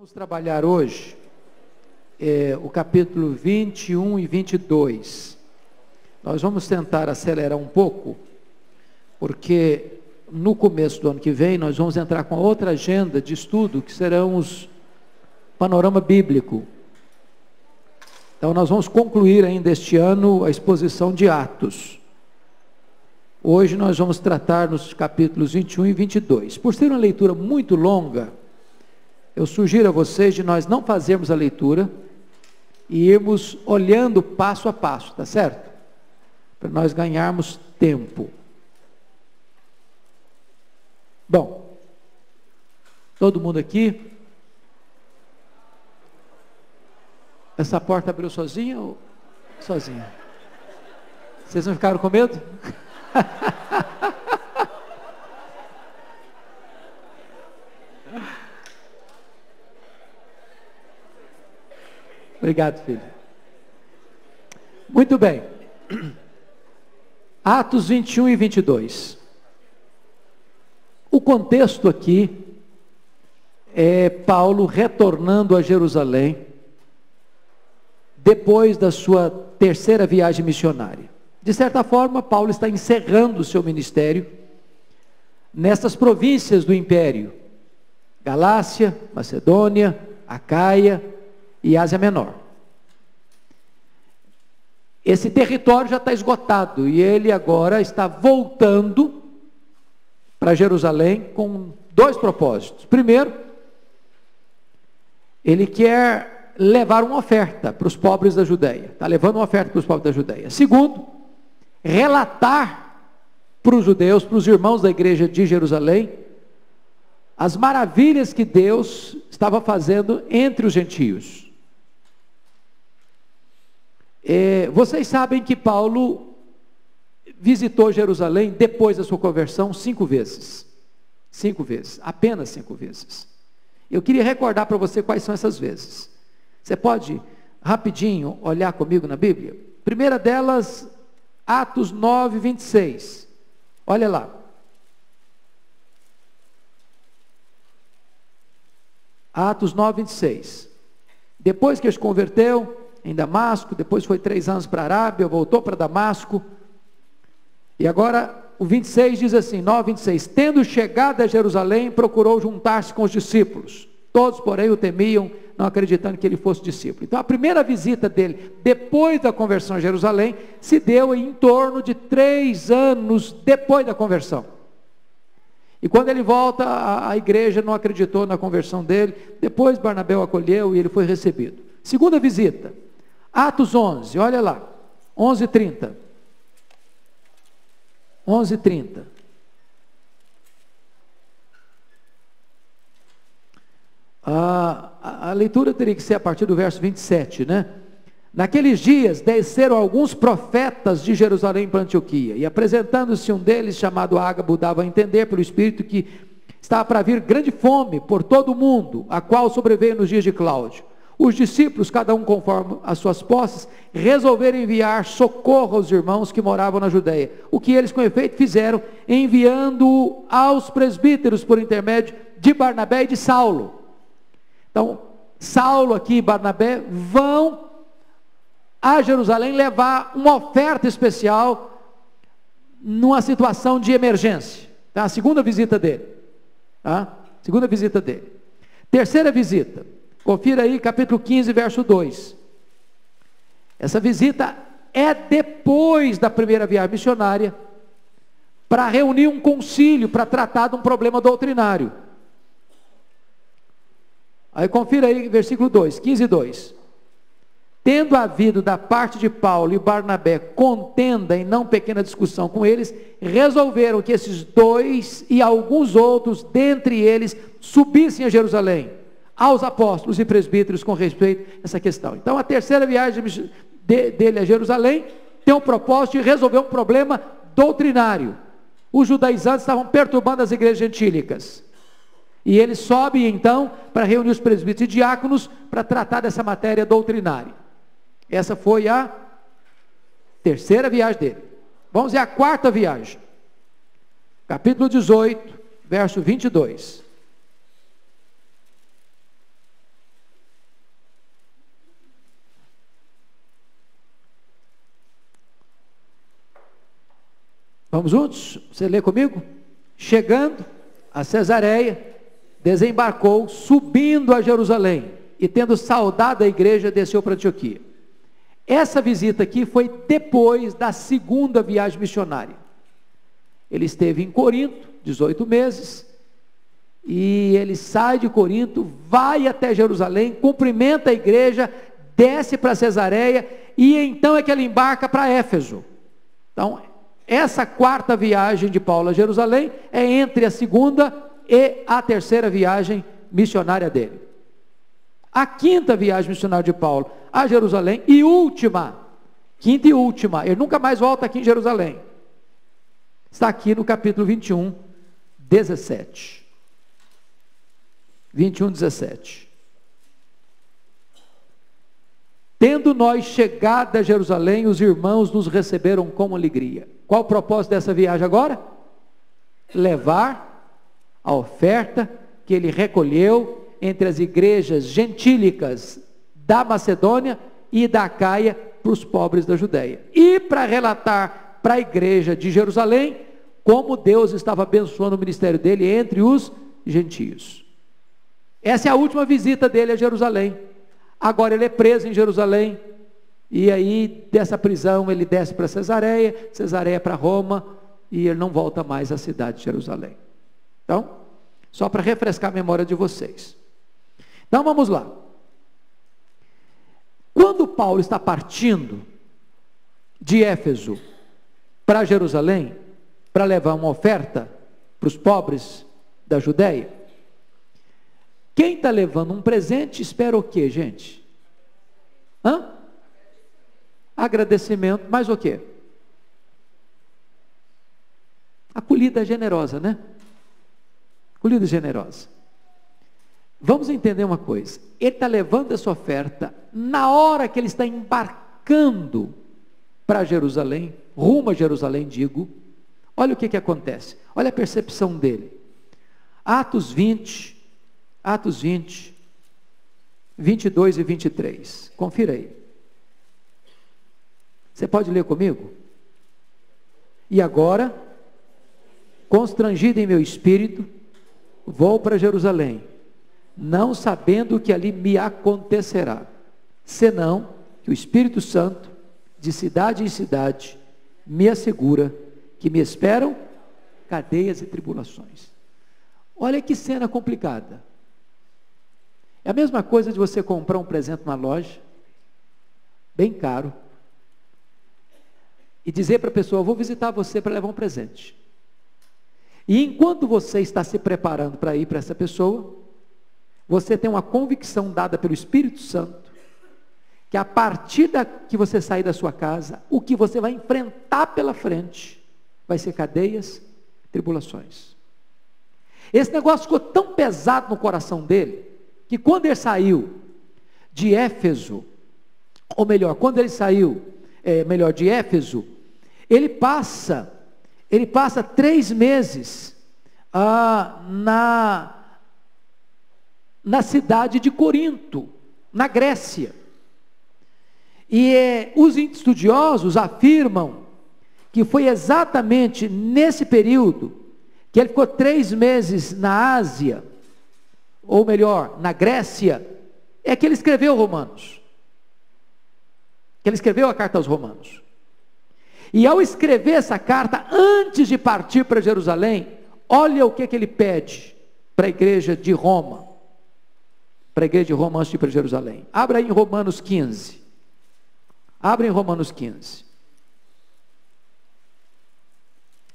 vamos trabalhar hoje o capítulo 21 e 22. Nós vamos tentar acelerar um pouco, porque no começo do ano que vem nós vamos entrar com outra agenda de estudo, que serão os panorama bíblico. Então nós vamos concluir ainda este ano a exposição de Atos. Hoje nós vamos tratar nos capítulos 21 e 22. Por ser uma leitura muito longa, eu sugiro a vocês de nós não fazermos a leitura e irmos olhando passo a passo, tá certo? Para nós ganharmos tempo. Bom, todo mundo aqui? Essa porta abriu sozinha ou sozinha? Vocês não ficaram com medo? Obrigado, filho. Muito bem. Atos 21 e 22. O contexto aqui é Paulo retornando a Jerusalém depois da sua terceira viagem missionária. De certa forma, Paulo está encerrando o seu ministério nessas províncias do Império: Galácia, Macedônia, Acaia e Ásia Menor. Esse território já está esgotado e ele agora está voltando para Jerusalém com dois propósitos. Primeiro, ele quer levar uma oferta para os pobres da Judeia. Está levando uma oferta para os pobres da Judeia. Segundo, relatar para os judeus, para os irmãos da igreja de Jerusalém, as maravilhas que Deus estava fazendo entre os gentios. Vocês sabem que Paulo visitou Jerusalém depois da sua conversão 5 vezes. 5 vezes, apenas 5 vezes. Eu queria recordar para você quais são essas vezes. Você pode rapidinho olhar comigo na Bíblia? Primeira delas, Atos 9, 26. Olha lá. Atos 9, 26. Depois que ele se converteu em Damasco, depois foi 3 anos para a Arábia, voltou para Damasco. E agora o 26 diz assim, 9, 26. Tendo chegado a Jerusalém, procurou juntar-se com os discípulos. Todos, porém, o temiam, não acreditando que ele fosse discípulo. Então a primeira visita dele, depois da conversão a Jerusalém, se deu em torno de 3 anos depois da conversão. E quando ele volta, a igreja não acreditou na conversão dele. Depois Barnabé o acolheu e ele foi recebido. Segunda visita, Atos 11, olha lá, 11:30. 11:30. A leitura teria que ser a partir do verso 27, né? Naqueles dias desceram alguns profetas de Jerusalém para Antioquia, e apresentando-se um deles, chamado Ágabo, dava a entender pelo Espírito que estava para vir grande fome por todo o mundo, a qual sobreveio nos dias de Cláudio. Os discípulos, cada um conforme as suas posses, resolveram enviar socorro aos irmãos que moravam na Judeia. O que eles com efeito fizeram, enviando aos presbíteros por intermédio de Barnabé e de Saulo. Então, Saulo aqui e Barnabé vão a Jerusalém levar uma oferta especial numa situação de emergência. Tá? A segunda visita dele. Tá? Segunda visita dele. Terceira visita. Confira aí, capítulo 15, verso 2. Essa visita é depois da primeira viagem missionária, para reunir um concílio, para tratar de um problema doutrinário. Aí confira aí, versículo 2, 15:2. Tendo havido da parte de Paulo e Barnabé contenda e não pequena discussão com eles, resolveram que esses dois e alguns outros dentre eles subissem a Jerusalém, aos apóstolos e presbíteros com respeito a essa questão. Então a terceira viagem dele a Jerusalém tem o propósito de resolver um problema doutrinário. Os judaizantes estavam perturbando as igrejas gentílicas. E ele sobe então para reunir os presbíteros e diáconos para tratar dessa matéria doutrinária. Essa foi a terceira viagem dele. Vamos ver a quarta viagem. Capítulo 18, verso 22. Vamos juntos? Você lê comigo? Chegando a Cesareia, desembarcou, subindo a Jerusalém, e tendo saudado a igreja, desceu para Antioquia. Essa visita aqui foi depois da segunda viagem missionária. Ele esteve em Corinto, 18 meses, e ele sai de Corinto, vai até Jerusalém, cumprimenta a igreja, desce para Cesareia, e então é que ele embarca para Éfeso. Então, essa quarta viagem de Paulo a Jerusalém é entre a segunda e a terceira viagem missionária dele. A quinta viagem missionária de Paulo a Jerusalém e última, quinta e última, ele nunca mais volta aqui em Jerusalém, está aqui no capítulo 21, 17. 21, 17. Tendo nós chegado a Jerusalém, os irmãos nos receberam com alegria. Qual o propósito dessa viagem agora? Levar a oferta que ele recolheu entre as igrejas gentílicas da Macedônia e da Acaia para os pobres da Judéia. E para relatar para a igreja de Jerusalém como Deus estava abençoando o ministério dele entre os gentios. Essa é a última visita dele a Jerusalém. Agora ele é preso em Jerusalém, e aí dessa prisão ele desce para Cesareia, Cesareia para Roma, e ele não volta mais à cidade de Jerusalém. Então, só para refrescar a memória de vocês. Então vamos lá. Quando Paulo está partindo de Éfeso para Jerusalém, para levar uma oferta para os pobres da Judéia, quem está levando um presente espera o quê, gente? Agradecimento, mas o quê? Acolhida generosa, né? Acolhida generosa. Vamos entender uma coisa. Ele está levando essa oferta na hora que ele está embarcando para Jerusalém, rumo a Jerusalém, digo. Olha o que acontece. Olha a percepção dele. Atos 20, 22 e 23. Confira aí. Você pode ler comigo? E agora, constrangido em meu espírito, vou para Jerusalém, não sabendo o que ali me acontecerá, senão que o Espírito Santo, de cidade em cidade, me assegura que me esperam cadeias e tribulações. Olha que cena complicada. É a mesma coisa de você comprar um presente numa loja, bem caro, e dizer para a pessoa: vou visitar você para levar um presente. E enquanto você está se preparando para ir para essa pessoa, você tem uma convicção dada pelo Espírito Santo, que a partir que você sair da sua casa, o que você vai enfrentar pela frente, vai ser cadeias, tribulações. Esse negócio ficou tão pesado no coração dele, que quando ele saiu de Éfeso, ou melhor, quando ele saiu, de Éfeso, ele passa 3 meses na cidade de Corinto, na Grécia. E os estudiosos afirmam que foi exatamente nesse período que ele ficou 3 meses na Ásia, ou melhor, na Grécia, é que ele escreveu Romanos. Que ele escreveu a carta aos Romanos. E ao escrever essa carta, antes de partir para Jerusalém, olha o que ele pede para a igreja de Roma. Para a igreja de Roma antes de ir para Jerusalém. Abra aí em Romanos 15. Abra em Romanos 15.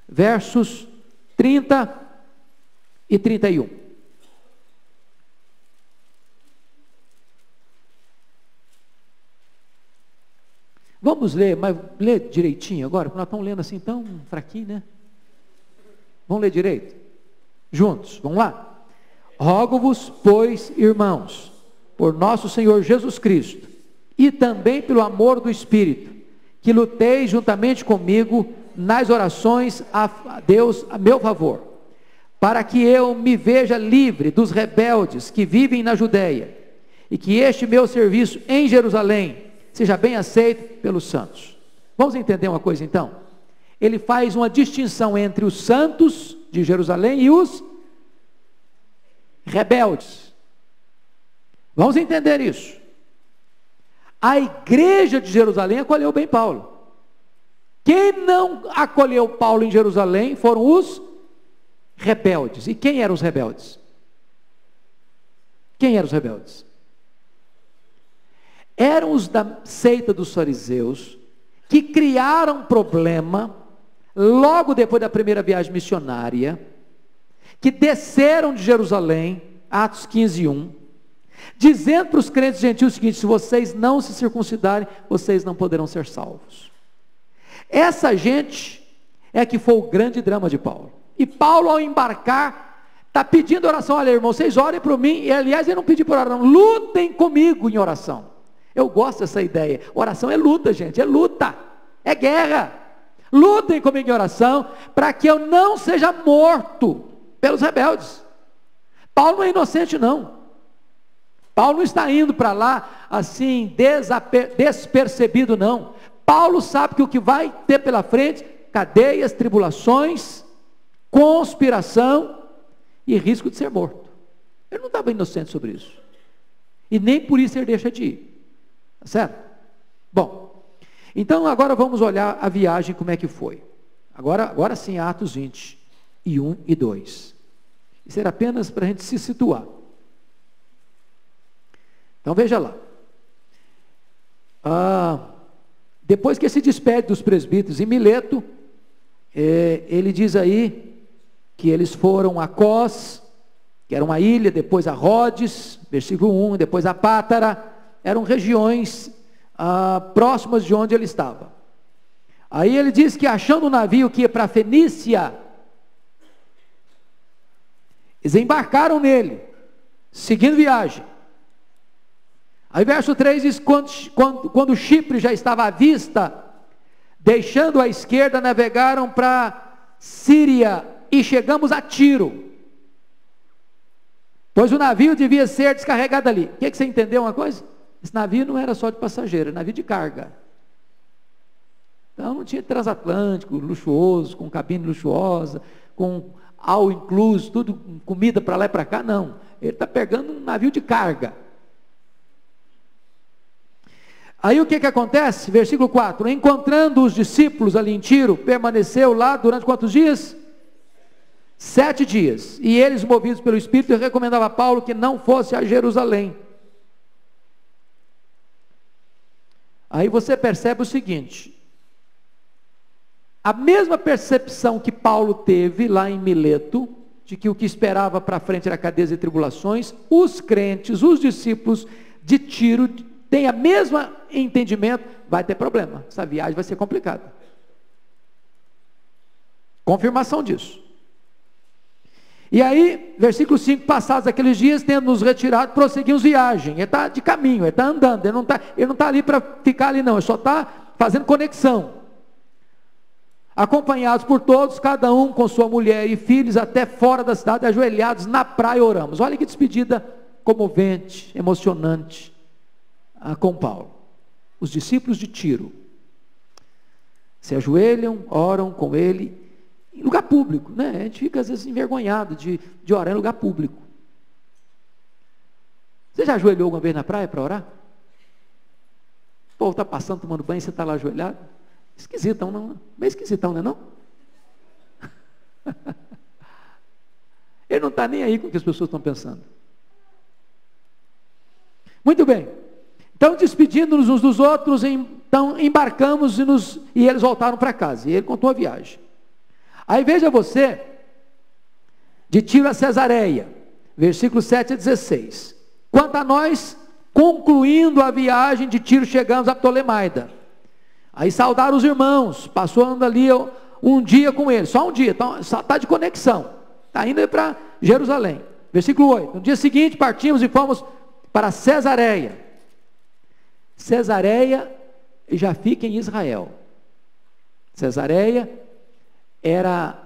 Versos 30 e 31. Vamos ler, mas lê direitinho agora, porque nós estamos lendo assim tão fraquinho, né? Vamos ler direito? Juntos, vamos lá? Rogo-vos, pois, irmãos, por nosso Senhor Jesus Cristo, e também pelo amor do Espírito, que luteis juntamente comigo nas orações a Deus a meu favor, para que eu me veja livre dos rebeldes que vivem na Judéia, e que este meu serviço em Jerusalém seja bem aceito pelos santos. Vamos entender uma coisa então? ele faz uma distinção entre os santos de Jerusalém e os rebeldes. Vamos entender isso. A igreja de Jerusalém acolheu bem Paulo. Quem não acolheu Paulo em Jerusalém foram os rebeldes. E quem eram os rebeldes? Quem eram os rebeldes? Eram os da seita dos fariseus, que criaram problema logo depois da primeira viagem missionária, que desceram de Jerusalém, Atos 15:1, dizendo para os crentes gentios o seguinte: se vocês não se circuncidarem, vocês não poderão ser salvos. Essa gente é que foi o grande drama de Paulo. E Paulo, ao embarcar, está pedindo oração. Olha, irmão, vocês orem por mim. E aliás, ele não pediu por oração, lutem comigo em oração. Eu gosto dessa ideia. Oração é luta, gente, é luta, é guerra. Lutem comigo em oração, para que eu não seja morto pelos rebeldes. Paulo não é inocente, não. Paulo não está indo para lá assim, despercebido, não. Paulo sabe que o que vai ter pela frente, cadeias, tribulações, conspiração e risco de ser morto. Ele não estava inocente sobre isso. E nem por isso ele deixa de ir. Tá certo? Bom, então agora vamos olhar a viagem, como é que foi. Agora sim, Atos 21 e 2. Isso era apenas para a gente se situar. Então veja lá. Depois que se despede dos presbíteros em Mileto, ele diz aí que eles foram a Cós, que era uma ilha, depois a Rhodes, versículo 1, depois a Pátara. Eram regiões próximas de onde ele estava. Aí ele diz que, achando um navio que ia para a Fenícia, eles embarcaram nele, seguindo viagem. Aí verso 3 diz: quando Chipre já estava à vista, deixando à esquerda, navegaram para Síria e chegamos a Tiro, pois o navio devia ser descarregado ali. O que você entendeu uma coisa? Esse navio não era só de passageiro, era navio de carga. Então não tinha transatlântico, luxuoso, com cabine luxuosa, com all incluso, tudo, comida para lá e para cá, não. Ele está pegando um navio de carga. Aí o que acontece? Versículo 4, encontrando os discípulos ali em Tiro, permaneceu lá durante quantos dias? 7 dias. E eles, movidos pelo Espírito, recomendavam a Paulo que não fosse a Jerusalém. Aí você percebe o seguinte: a mesma percepção que Paulo teve lá em Mileto, de que o que esperava para frente era cadeias e tribulações, os crentes, os discípulos de Tiro, têm a mesma entendimento. Vai ter problema, essa viagem vai ser complicada. Confirmação disso. E aí, versículo 5, passados aqueles dias, tendo nos retirado, prosseguimos viagem. Ele está de caminho, ele está andando, ele não está ali para ficar ali não, ele só está fazendo conexão. Acompanhados por todos, cada um com sua mulher e filhos, até fora da cidade, ajoelhados na praia oramos. Olha que despedida comovente, emocionante, com Paulo. Os discípulos de Tiro se ajoelham, oram com ele, em lugar público, né? A gente fica às vezes envergonhado de orar em lugar público. Você já ajoelhou alguma vez na praia para orar? O povo está passando, tomando banho, você está lá ajoelhado? Esquisitão, não? Meio esquisitão, não é não? Ele não está nem aí com o que as pessoas estão pensando. Muito bem. Então, despedindo-nos uns dos outros, então embarcamos e eles voltaram para casa. E ele contou a viagem. Aí veja você, de Tiro a Cesareia, versículos 7 a 16. Quanto a nós, concluindo a viagem de Tiro, chegamos a Ptolemaida. Aí saudaram os irmãos, passando ali um dia com eles, só um dia, então está de conexão, está indo para Jerusalém. Versículo 8, no dia seguinte partimos e fomos para Cesareia. Cesareia já fica em Israel. Cesareia era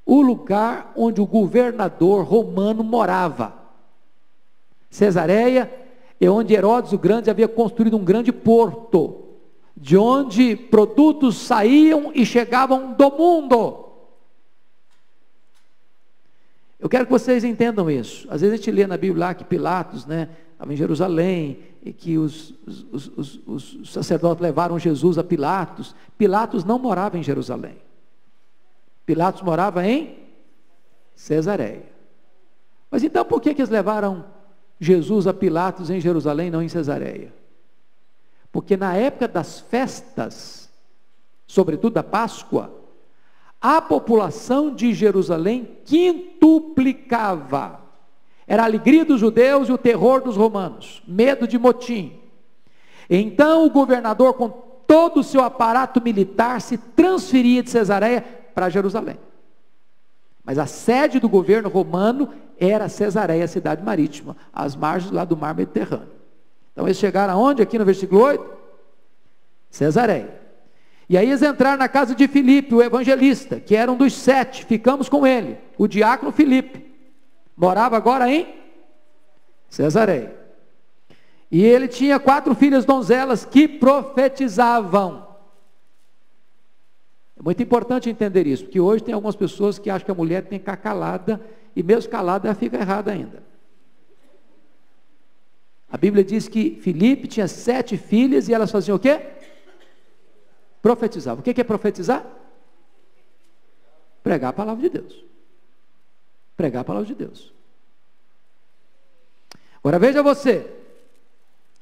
o lugar onde o governador romano morava. Cesareia é onde Herodes o Grande havia construído um grande porto. de onde produtos saíam e chegavam do mundo. Eu quero que vocês entendam isso. Às vezes a gente lê na Bíblia lá que Pilatos, né, estava em Jerusalém, e que os sacerdotes levaram Jesus a Pilatos. Pilatos não morava em Jerusalém. Pilatos morava em Cesareia. Mas então por que eles levaram Jesus a Pilatos em Jerusalém, não em Cesareia? Porque na época das festas, sobretudo da Páscoa, a população de Jerusalém quintuplicava. Era a alegria dos judeus e o terror dos romanos, medo de motim. Então o governador, com todo o seu aparato militar, se transferia de Cesareia para Jerusalém. Mas a sede do governo romano era Cesareia, a cidade marítima, às margens lá do mar Mediterrâneo. Então eles chegaram aonde? Aqui no versículo 8? Cesareia. E aí eles entraram na casa de Filipe, o evangelista, que era um dos 7, ficamos com ele, o diácono Filipe, morava agora em Cesareia. E ele tinha 4 filhas donzelas que profetizavam. É muito importante entender isso, porque hoje tem algumas pessoas que acham que a mulher tem que ficar calada, e mesmo calada ela fica errada ainda. A Bíblia diz que Filipe tinha 7 filhas e elas faziam o quê? Profetizavam. O que é profetizar? Pregar a palavra de Deus. Pregar a palavra de Deus. Agora veja você.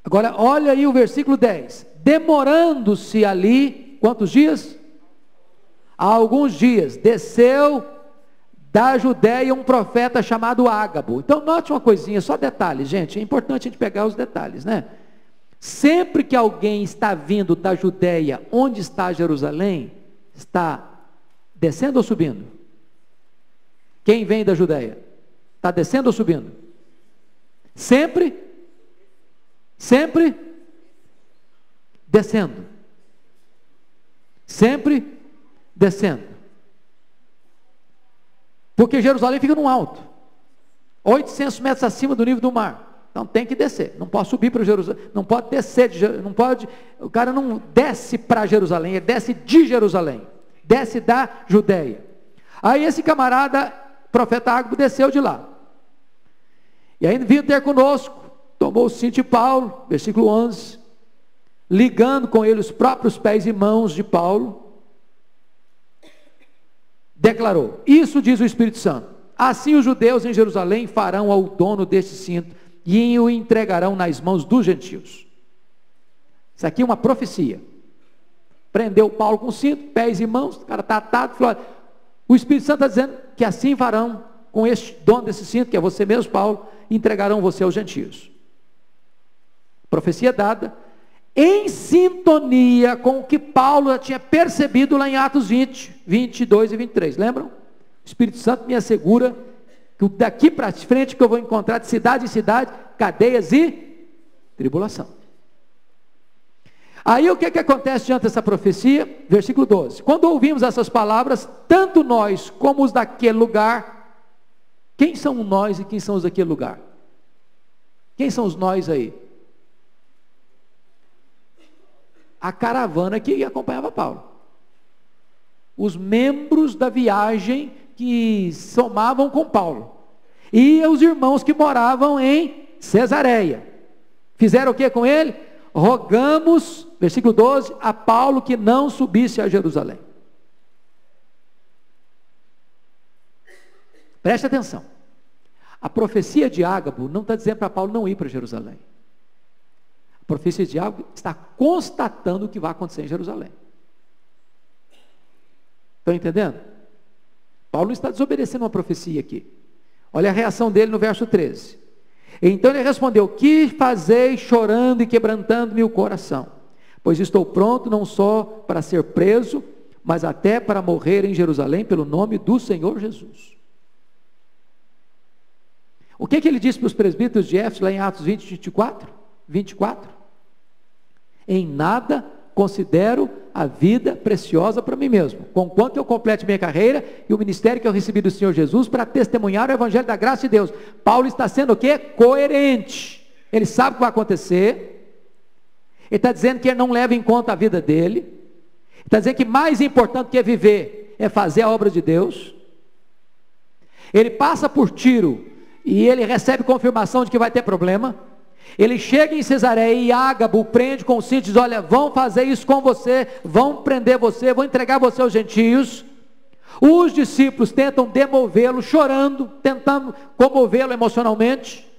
Agora olha aí o versículo 10. Demorando-se ali, quantos dias? Há alguns dias, desceu da Judéia um profeta chamado Ágabo. Então note uma coisinha, só detalhes, gente, é importante a gente pegar os detalhes, né? Sempre que alguém está vindo da Judéia, onde está Jerusalém, está descendo ou subindo? Quem vem da Judéia? Está descendo ou subindo? Sempre descendo. Sempre descendo. Porque Jerusalém fica no alto, 800 metros acima do nível do mar. Então tem que descer, não pode subir para Jerusalém, não pode descer, não pode, o cara não desce para Jerusalém, ele desce de Jerusalém, desce da Judéia. Aí esse camarada, profeta Ágabo, desceu de lá. E aí veio ter conosco, tomou o cinto de Paulo, versículo 11, ligando com ele os próprios pés e mãos de Paulo, declarou: isso diz o Espírito Santo, assim os judeus em Jerusalém farão ao dono deste cinto, e o entregarão nas mãos dos gentios. Isso aqui é uma profecia. Prendeu Paulo com o cinto, pés e mãos, o cara está atado, falou: o Espírito Santo está dizendo que assim farão com este dono desse cinto, que é você mesmo, Paulo, e entregarão você aos gentios. Profecia dada, em sintonia com o que Paulo já tinha percebido lá em Atos 20, 22 e 23, lembram? O Espírito Santo me assegura que daqui para frente que eu vou encontrar de cidade em cidade, cadeias e tribulação. Aí o que acontece diante dessa profecia? Versículo 12, quando ouvimos essas palavras, tanto nós como os daquele lugar, quem são nós e quem são os daquele lugar? Quem são os nós aí? A caravana que acompanhava Paulo, os membros da viagem que somavam com Paulo, e os irmãos que moravam em Cesareia, fizeram o que com ele? Rogamos, versículo 12, a Paulo que não subisse a Jerusalém. Preste atenção, a profecia de Ágabo não está dizendo para Paulo não ir para Jerusalém. A profecia de Ágabo está constatando o que vai acontecer em Jerusalém. Estão entendendo? Paulo não está desobedecendo uma profecia aqui. Olha a reação dele no verso 13. Então ele respondeu: que fazeis chorando e quebrantando-me o coração? Pois estou pronto não só para ser preso, mas até para morrer em Jerusalém pelo nome do Senhor Jesus. O que ele disse para os presbíteros de Éfeso lá em Atos 20, 24? Em nada considero a vida preciosa para mim mesmo, conquanto eu complete minha carreira e o ministério que eu recebi do Senhor Jesus para testemunhar o evangelho da graça de Deus. Paulo está sendo o quê? Coerente. Ele sabe o que vai acontecer, Ele está dizendo que ele não leva em conta a vida dele. Ele está dizendo que mais importante que viver é fazer a obra de Deus. Ele passa por Tiro e ele recebe confirmação de que vai ter problema. Ele chega em Cesareia e Ágabo prende com o cinto e diz: olha, vão fazer isso com você, vão prender você, vão entregar você aos gentios. Os discípulos tentam demovê-lo, chorando, tentando comovê-lo emocionalmente.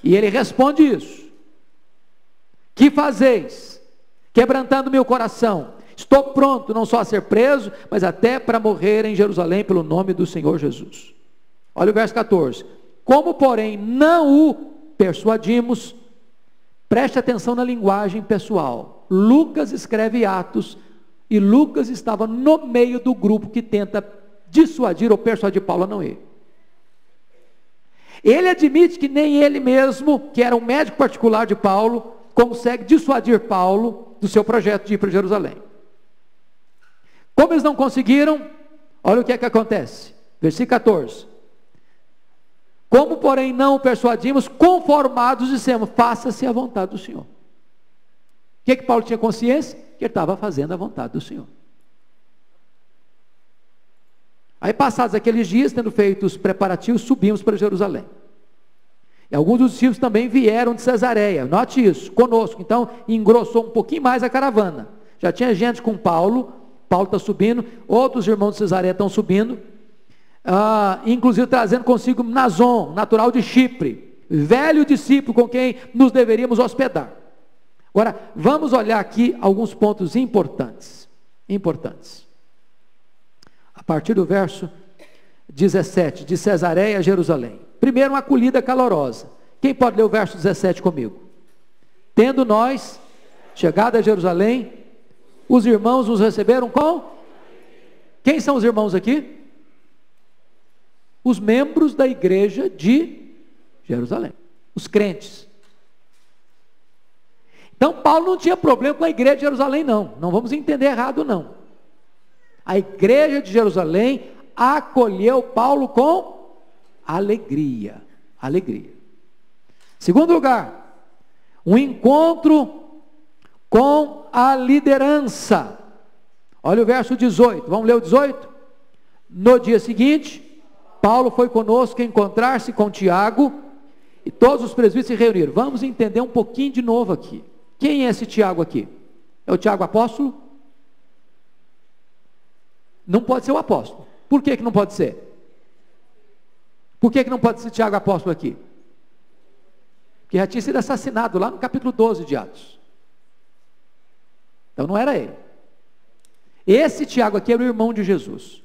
E ele responde isso: que fazeis? Quebrantando meu coração. Estou pronto não só a ser preso, mas até para morrer em Jerusalém pelo nome do Senhor Jesus. Olha o verso 14. Como, porém, não o persuadimos, preste atenção na linguagem pessoal. Lucas escreve Atos, e Lucas estava no meio do grupo que tenta dissuadir ou persuadir Paulo a não ir. Ele admite que nem ele mesmo, que era um médico particular de Paulo, consegue dissuadir Paulo do seu projeto de ir para Jerusalém. Como eles não conseguiram, olha o que é que acontece. Versículo 14. Como, porém, não o persuadimos, conformados dissemos: faça-se a vontade do Senhor. O que Paulo tinha consciência? Que ele estava fazendo a vontade do Senhor. Aí, passados aqueles dias, tendo feito os preparativos, subimos para Jerusalém. E alguns dos discípulos também vieram de Cesareia, note isso, conosco. Então, engrossou um pouquinho mais a caravana. Já tinha gente com Paulo está subindo, outros irmãos de Cesareia estão subindo, inclusive trazendo consigo Nazon, natural de Chipre, velho discípulo com quem nos deveríamos hospedar. Agora, vamos olhar aqui alguns pontos importantes. A partir do verso 17, de Cesareia a Jerusalém. Primeiro, uma acolhida calorosa. Quem pode ler o verso 17 comigo? Tendo nós chegado a Jerusalém, os irmãos nos receberam com? Quem são os irmãos aqui? Os membros da igreja de Jerusalém, os crentes. Então Paulo não tinha problema com a igreja de Jerusalém, não vamos entender errado, não. A igreja de Jerusalém acolheu Paulo com alegria. Segundo lugar, um encontro com a liderança. Olha o verso 18, vamos ler o 18? No dia seguinte, Paulo foi conosco encontrar-se com Tiago, e todos os presbíteros se reuniram. Vamos entender um pouquinho de novo aqui. Quem é esse Tiago aqui? É o Tiago apóstolo? Não pode ser o apóstolo. Por que não pode ser? Por que não pode ser Tiago apóstolo aqui? Porque já tinha sido assassinado lá no capítulo 12 de Atos. Então não era ele. Esse Tiago aqui era o irmão de Jesus,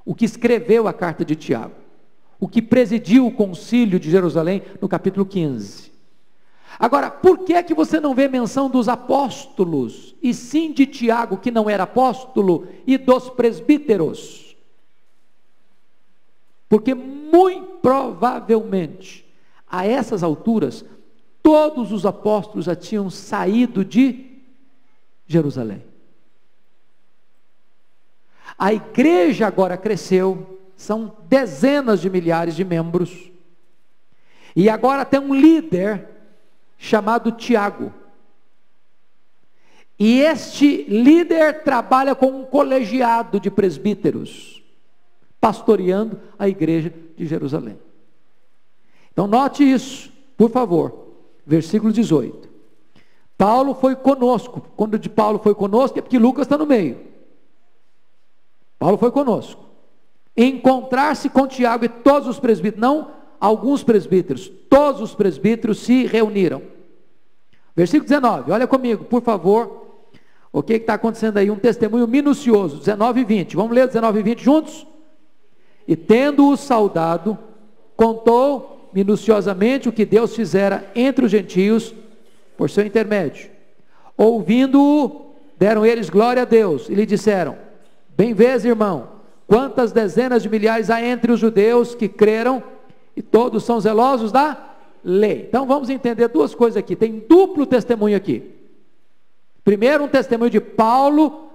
o que escreveu a carta de Tiago, o que presidiu o concílio de Jerusalém no capítulo 15. Agora, por que é que você não vê menção dos apóstolos, e sim de Tiago, que não era apóstolo, e dos presbíteros? Porque muito provavelmente, a essas alturas, todos os apóstolos já tinham saído de Jerusalém. A igreja agora cresceu, são dezenas de milhares de membros, e agora tem um líder chamado Tiago, e este líder trabalha com um colegiado de presbíteros, pastoreando a igreja de Jerusalém. Então note isso, por favor, versículo 18. Paulo foi conosco. Quando de Paulo foi conosco, é porque Lucas está no meio. Paulo foi conosco. Encontrar-se com Tiago e todos os presbíteros, não alguns presbíteros, todos os presbíteros se reuniram. Versículo 19, olha comigo, por favor. O que está acontecendo aí? Um testemunho minucioso, 19 e 20. Vamos ler 19 e 20 juntos? E tendo-o saudado, contou minuciosamente o que Deus fizera entre os gentios por seu intermédio. Ouvindo-o, deram eles glória a Deus e lhe disseram: bem vês, irmão, quantas dezenas de milhares há entre os judeus que creram, e todos são zelosos da lei. Então vamos entender duas coisas aqui, tem duplo testemunho aqui. Primeiro, um testemunho de Paulo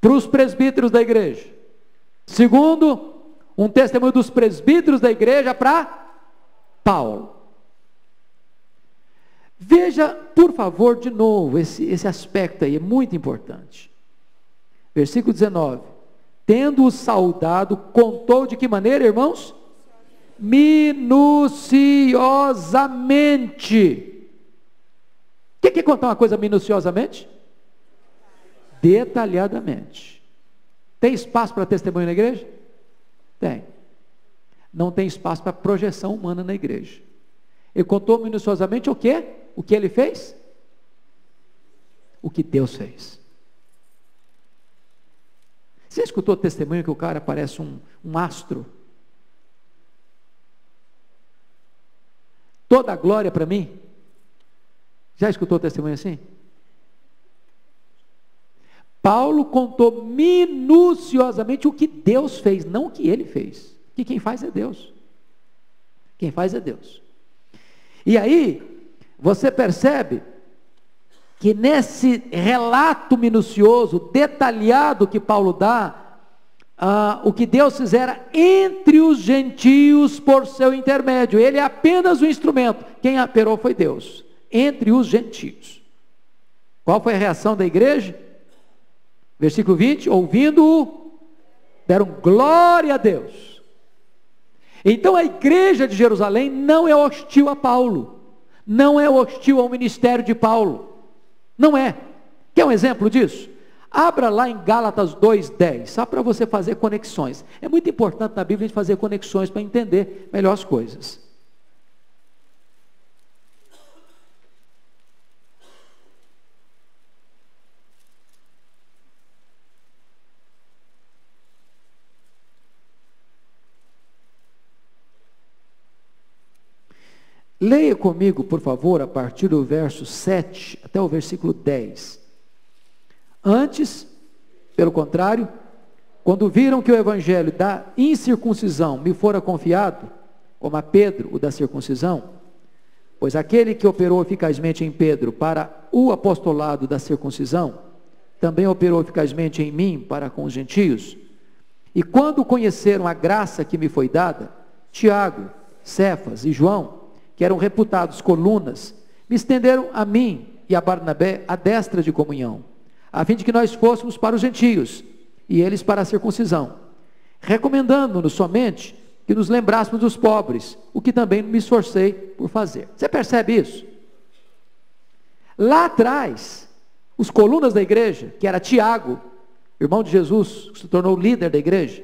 para os presbíteros da igreja. Segundo, um testemunho dos presbíteros da igreja para Paulo. Veja, por favor, de novo, esse aspecto aí, é muito importante. Versículo 19. Tendo-o saudado, contou de que maneira, irmãos? Minuciosamente. O que é contar uma coisa minuciosamente? Detalhadamente. Tem espaço para testemunho na igreja? Tem. Não tem espaço para projeção humana na igreja. Ele contou minuciosamente o quê? O que ele fez? O que Deus fez. Você escutou o testemunho que o cara parece um astro? Toda a glória para mim? Já escutou o testemunho assim? Paulo contou minuciosamente o que Deus fez, não o que ele fez. Que quem faz é Deus. Quem faz é Deus. E aí, você percebe que nesse relato minucioso, detalhado que Paulo dá, o que Deus fizera entre os gentios por seu intermédio. Ele é apenas o instrumento. Quem operou foi Deus. Entre os gentios. Qual foi a reação da igreja? Versículo 20, ouvindo-o, deram glória a Deus. Então a igreja de Jerusalém não é hostil a Paulo, não é hostil ao ministério de Paulo, não é. Quer um exemplo disso? Abra lá em Gálatas 2:10, só para você fazer conexões. É muito importante na Bíblia a gente fazer conexões para entender melhor as coisas. Leia comigo, por favor, a partir do verso 7 até o versículo 10. Antes, pelo contrário, quando viram que o evangelho da incircuncisão me fora confiado, como a Pedro o da circuncisão, pois aquele que operou eficazmente em Pedro para o apostolado da circuncisão, também operou eficazmente em mim para com os gentios. E quando conheceram a graça que me foi dada, Tiago, Cefas e João, que eram reputados colunas, me estenderam a mim e a Barnabé a destra de comunhão, a fim de que nós fôssemos para os gentios, e eles para a circuncisão, recomendando-nos somente que nos lembrássemos dos pobres, o que também me esforcei por fazer. Você percebe isso? Lá atrás, os colunas da igreja, que era Tiago, irmão de Jesus, que se tornou líder da igreja,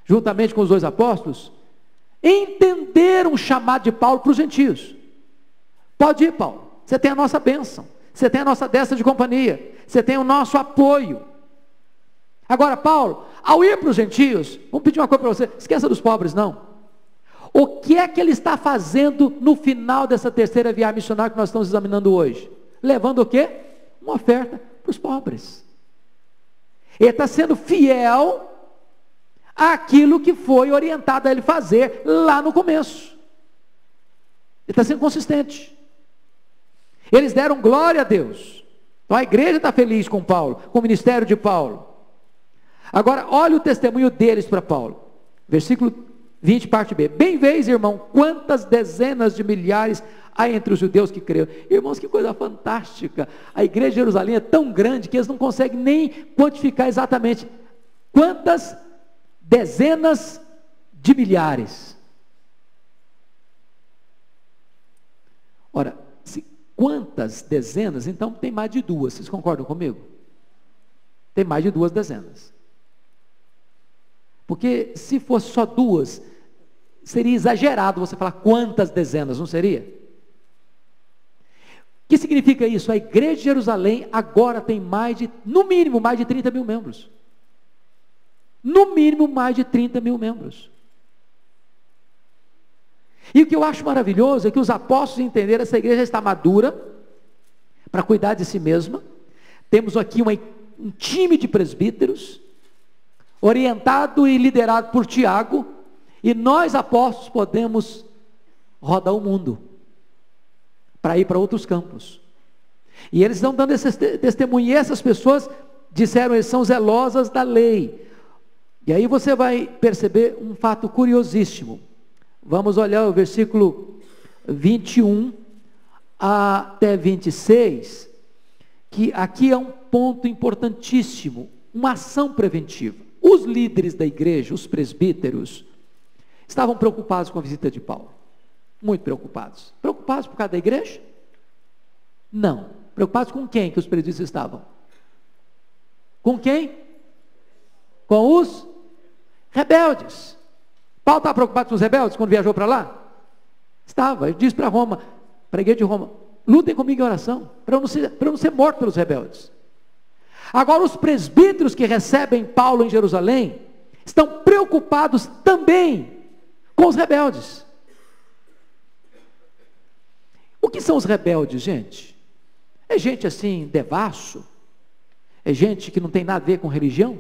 juntamente com os dois apóstolos, entenderam o chamado de Paulo para os gentios. Pode ir, Paulo, você tem a nossa bênção, você tem a nossa destra de companhia, você tem o nosso apoio. Agora, Paulo, ao ir para os gentios, vamos pedir uma coisa para você, esqueça dos pobres não. O que é que ele está fazendo no final dessa terceira viagem missionária que nós estamos examinando hoje? Levando o quê? Uma oferta para os pobres. Ele está sendo fiel àquilo que foi orientado a ele fazer lá no começo. Ele está sendo consistente. Eles deram glória a Deus. Então a igreja está feliz com Paulo, com o ministério de Paulo. Agora, olha o testemunho deles para Paulo. Versículo 20, parte B. Bem vês, irmão, quantas dezenas de milhares há entre os judeus que creram. Irmãos, que coisa fantástica. A igreja de Jerusalém é tão grande que eles não conseguem nem quantificar exatamente quantas dezenas de milhares. Ora, se quantas dezenas, então tem mais de duas, vocês concordam comigo? Tem mais de duas dezenas. Porque se fosse só duas, seria exagerado você falar quantas dezenas, não seria? O que significa isso? A igreja de Jerusalém agora tem no mínimo mais de 30 mil membros. No mínimo mais de 30 mil membros. E o que eu acho maravilhoso é que os apóstolos entenderam que essa igreja está madura para cuidar de si mesma. Temos aqui um time de presbíteros, orientado e liderado por Tiago, e nós apóstolos podemos rodar o mundo para ir para outros campos. E eles estão dando esse testemunho, e essas pessoas disseram, eles são zelosas da lei. E aí você vai perceber um fato curiosíssimo. Vamos olhar o versículo 21 até 26, que aqui é um ponto importantíssimo, uma ação preventiva. Os líderes da igreja, os presbíteros, estavam preocupados com a visita de Paulo. Muito preocupados. Preocupados por causa da igreja? Não. Preocupados com quem que os presbíteros estavam? Com quem? Com os rebeldes. Paulo estava preocupado com os rebeldes quando viajou para lá? Estava. Ele disse para Roma, para a igreja de Roma, lutem comigo em oração, para eu não ser morto pelos rebeldes. Agora os presbíteros que recebem Paulo em Jerusalém, estão preocupados também com os rebeldes. O que são os rebeldes, gente? É gente assim, devasso? É gente que não tem nada a ver com religião?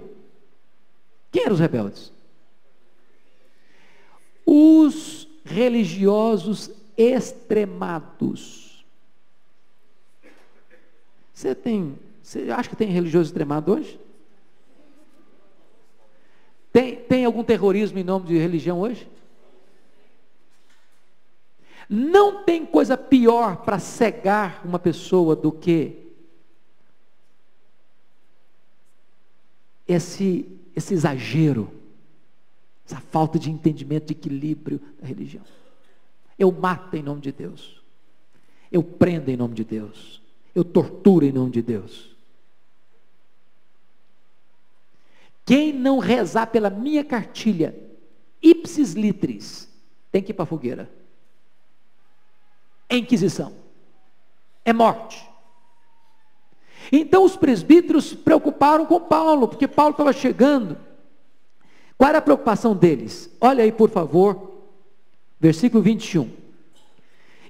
Quem eram os rebeldes? Os religiosos extremados. Você acha que tem religioso extremado hoje? Tem algum terrorismo em nome de religião hoje? Não tem coisa pior para cegar uma pessoa do que esse exagero, essa falta de entendimento, de equilíbrio da religião. Eu mato em nome de Deus, eu prendo em nome de Deus, eu torturo em nome de Deus. Quem não rezar pela minha cartilha, ipsis litteris, tem que ir para a fogueira. É inquisição, é morte. Então os presbíteros se preocuparam com Paulo, porque Paulo estava chegando. Qual era a preocupação deles? Olha aí, por favor, versículo 21.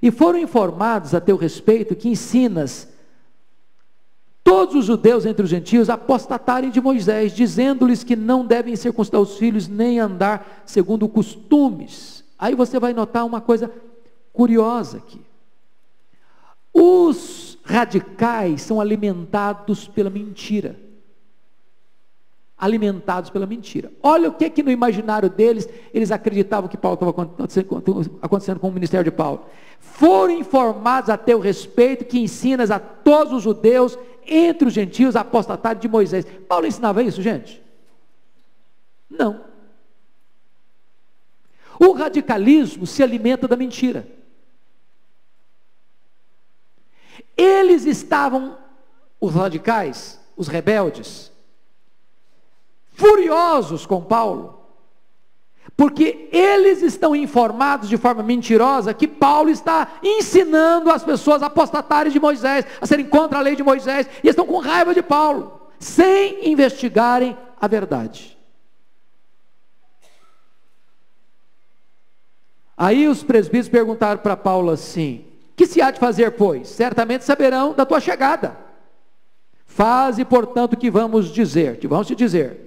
E foram informados a teu respeito que ensinas todos os judeus entre os gentios a apostatarem de Moisés, dizendo-lhes que não devem circuncidar os filhos, nem andar segundo costumes. Aí você vai notar uma coisa curiosa aqui. Os radicais são alimentados pela mentira. Alimentados pela mentira. Olha o que no imaginário deles, eles acreditavam que Paulo estava acontecendo com o ministério de Paulo. Foram informados a teu respeito que ensinas a todos os judeus entre os gentios a apostatarem de Moisés. Paulo ensinava isso, gente? Não. O radicalismo se alimenta da mentira. Eles estavam, os radicais, os rebeldes, furiosos com Paulo, porque eles estão informados de forma mentirosa que Paulo está ensinando as pessoas a apostatarem de Moisés, a serem contra a lei de Moisés, e estão com raiva de Paulo, sem investigarem a verdade. Aí os presbíteros perguntaram para Paulo assim: que se há de fazer, pois? Certamente saberão da tua chegada. Faze, portanto, o que vamos te dizer.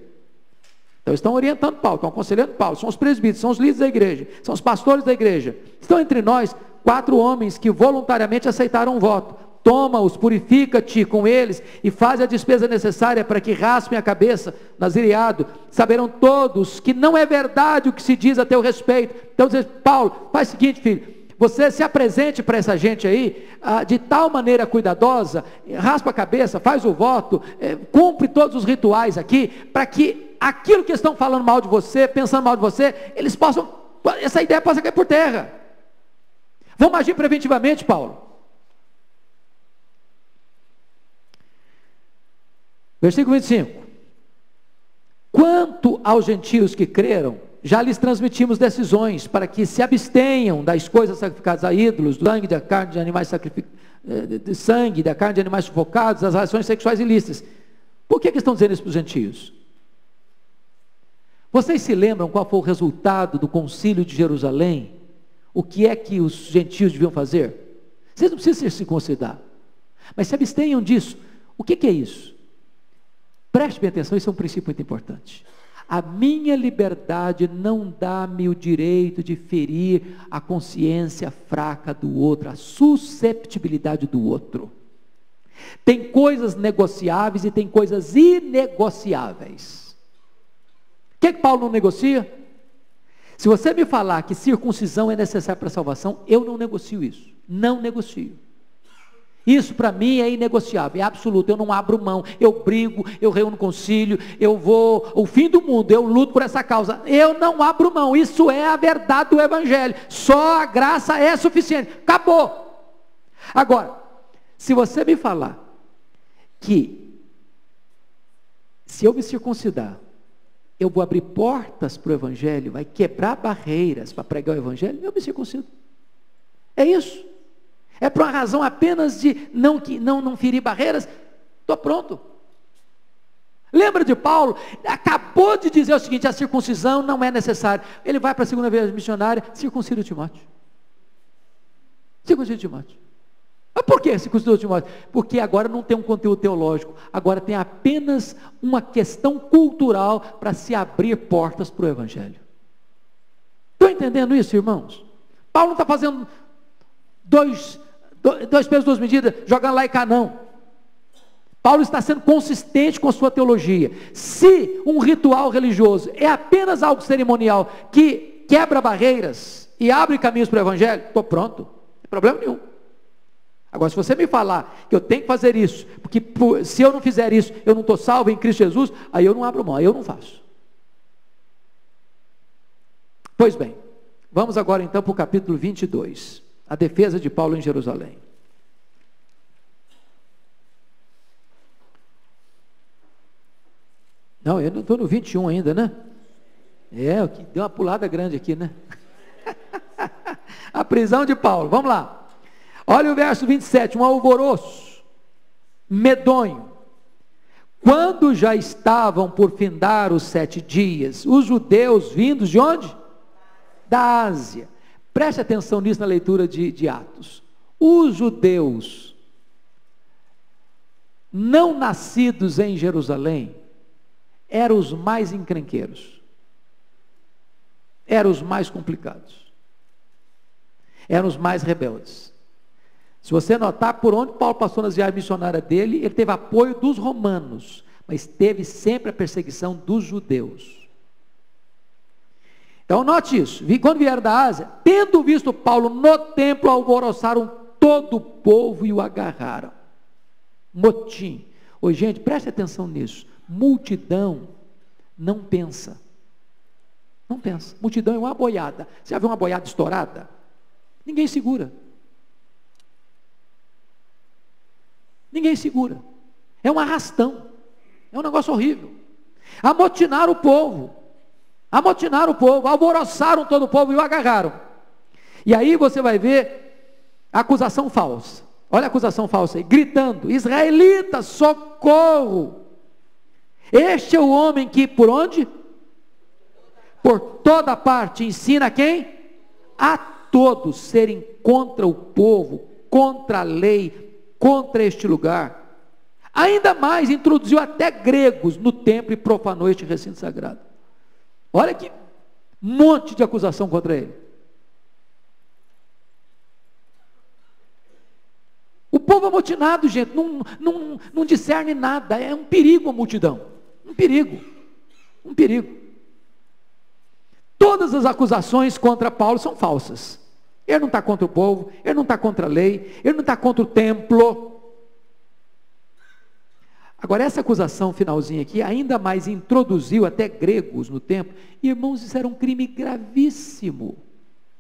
Então estão orientando Paulo, estão aconselhando Paulo, são os presbíteros, são os líderes da igreja, são os pastores da igreja. Estão entre nós 4 homens que voluntariamente aceitaram um voto. Toma-os, purifica-te com eles e faz a despesa necessária para que raspem a cabeça, nazireado. Saberão todos que não é verdade o que se diz a teu respeito. Então diz Paulo, faz o seguinte, filho, você se apresente para essa gente aí, de tal maneira cuidadosa, raspa a cabeça, faz o voto, cumpre todos os rituais aqui, para que aquilo que estão falando mal de você, pensando mal de você, eles possam, essa ideia possa cair por terra. Vamos agir preventivamente, Paulo. Versículo 25. Quanto aos gentios que creram, já lhes transmitimos decisões para que se abstenham das coisas sacrificadas a ídolos, do sangue da carne de animais da carne de animais sufocados, das relações sexuais ilícitas. Por que estão dizendo isso para os gentios? Vocês se lembram qual foi o resultado do concílio de Jerusalém? O que é que os gentios deviam fazer? Vocês não precisam se circuncidar, mas se abstenham disso. O que é isso? Preste bem atenção, isso é um princípio muito importante. A minha liberdade não dá-me o direito de ferir a consciência fraca do outro, a susceptibilidade do outro. Tem coisas negociáveis e tem coisas inegociáveis. O que Paulo não negocia? Se você me falar que circuncisão é necessária para a salvação, eu não negocio isso. Não negocio. Isso para mim é inegociável, é absoluto. Eu não abro mão, eu brigo, eu reúno concílio, eu vou, o fim do mundo, eu luto por essa causa. Eu não abro mão, isso é a verdade do Evangelho. Só a graça é suficiente, acabou. Agora, se você me falar que, se eu me circuncidar, eu vou abrir portas para o Evangelho, vai quebrar barreiras para pregar o Evangelho, eu me circuncido. É isso. É por uma razão apenas de não ferir barreiras, estou pronto. Lembra de Paulo? Acabou de dizer o seguinte: a circuncisão não é necessária. Ele vai para a segunda vez missionária, circuncida Timóteo. Circuncida Timóteo. Mas por que circuncida Timóteo? Porque agora não tem um conteúdo teológico, agora tem apenas uma questão cultural para se abrir portas para o Evangelho. Estão entendendo isso, irmãos? Paulo não está fazendo dois pesos, duas medidas, jogando lá em cá, não. Paulo está sendo consistente com a sua teologia. Se um ritual religioso é apenas algo cerimonial que quebra barreiras e abre caminhos para o Evangelho, estou pronto, não tem problema nenhum. Agora, se você me falar que eu tenho que fazer isso, porque se eu não fizer isso, eu não estou salvo em Cristo Jesus, aí eu não abro mão, aí eu não faço. Pois bem, vamos agora então para o capítulo 22. A defesa de Paulo em Jerusalém. Não, eu não estou no 21 ainda, né? Deu uma pulada grande aqui, né? A prisão de Paulo, vamos lá. Olha o verso 27, um alvoroço medonho. Quando já estavam por findar os 7 dias, os judeus vindos de onde? Da Ásia. Preste atenção nisso na leitura de Atos. Os judeus não nascidos em Jerusalém eram os mais encrenqueiros, eram os mais complicados, eram os mais rebeldes. Se você notar por onde Paulo passou nas viagens missionárias dele, ele teve apoio dos romanos, mas teve sempre a perseguição dos judeus. Então note isso, quando vieram da Ásia, tendo visto Paulo no templo, alvoroçaram todo o povo e o agarraram. Motim. Oi, gente, preste atenção nisso. Multidão não pensa. Não pensa. Multidão é uma boiada. Você já viu uma boiada estourada? Ninguém segura. Ninguém segura. É um arrastão. É um negócio horrível. Amotinaram o povo. Alvoroçaram todo o povo e o agarraram. E aí você vai ver a acusação falsa. Olha a acusação falsa aí, gritando: israelitas, socorro! Este é o homem que por onde? Por toda parte ensina quem? A todos serem contra o povo, contra a lei, contra este lugar. Ainda mais, introduziu até gregos no templo e profanou este recinto sagrado. Olha que monte de acusação contra ele. O povo amotinado, gente, não discerne nada, é um perigo a multidão. Um perigo. Todas as acusações contra Paulo são falsas. Ele não está contra o povo, ele não está contra a lei, ele não está contra o templo. Agora, essa acusação finalzinha aqui, ainda mais introduziu até gregos no templo. Irmãos, isso era um crime gravíssimo.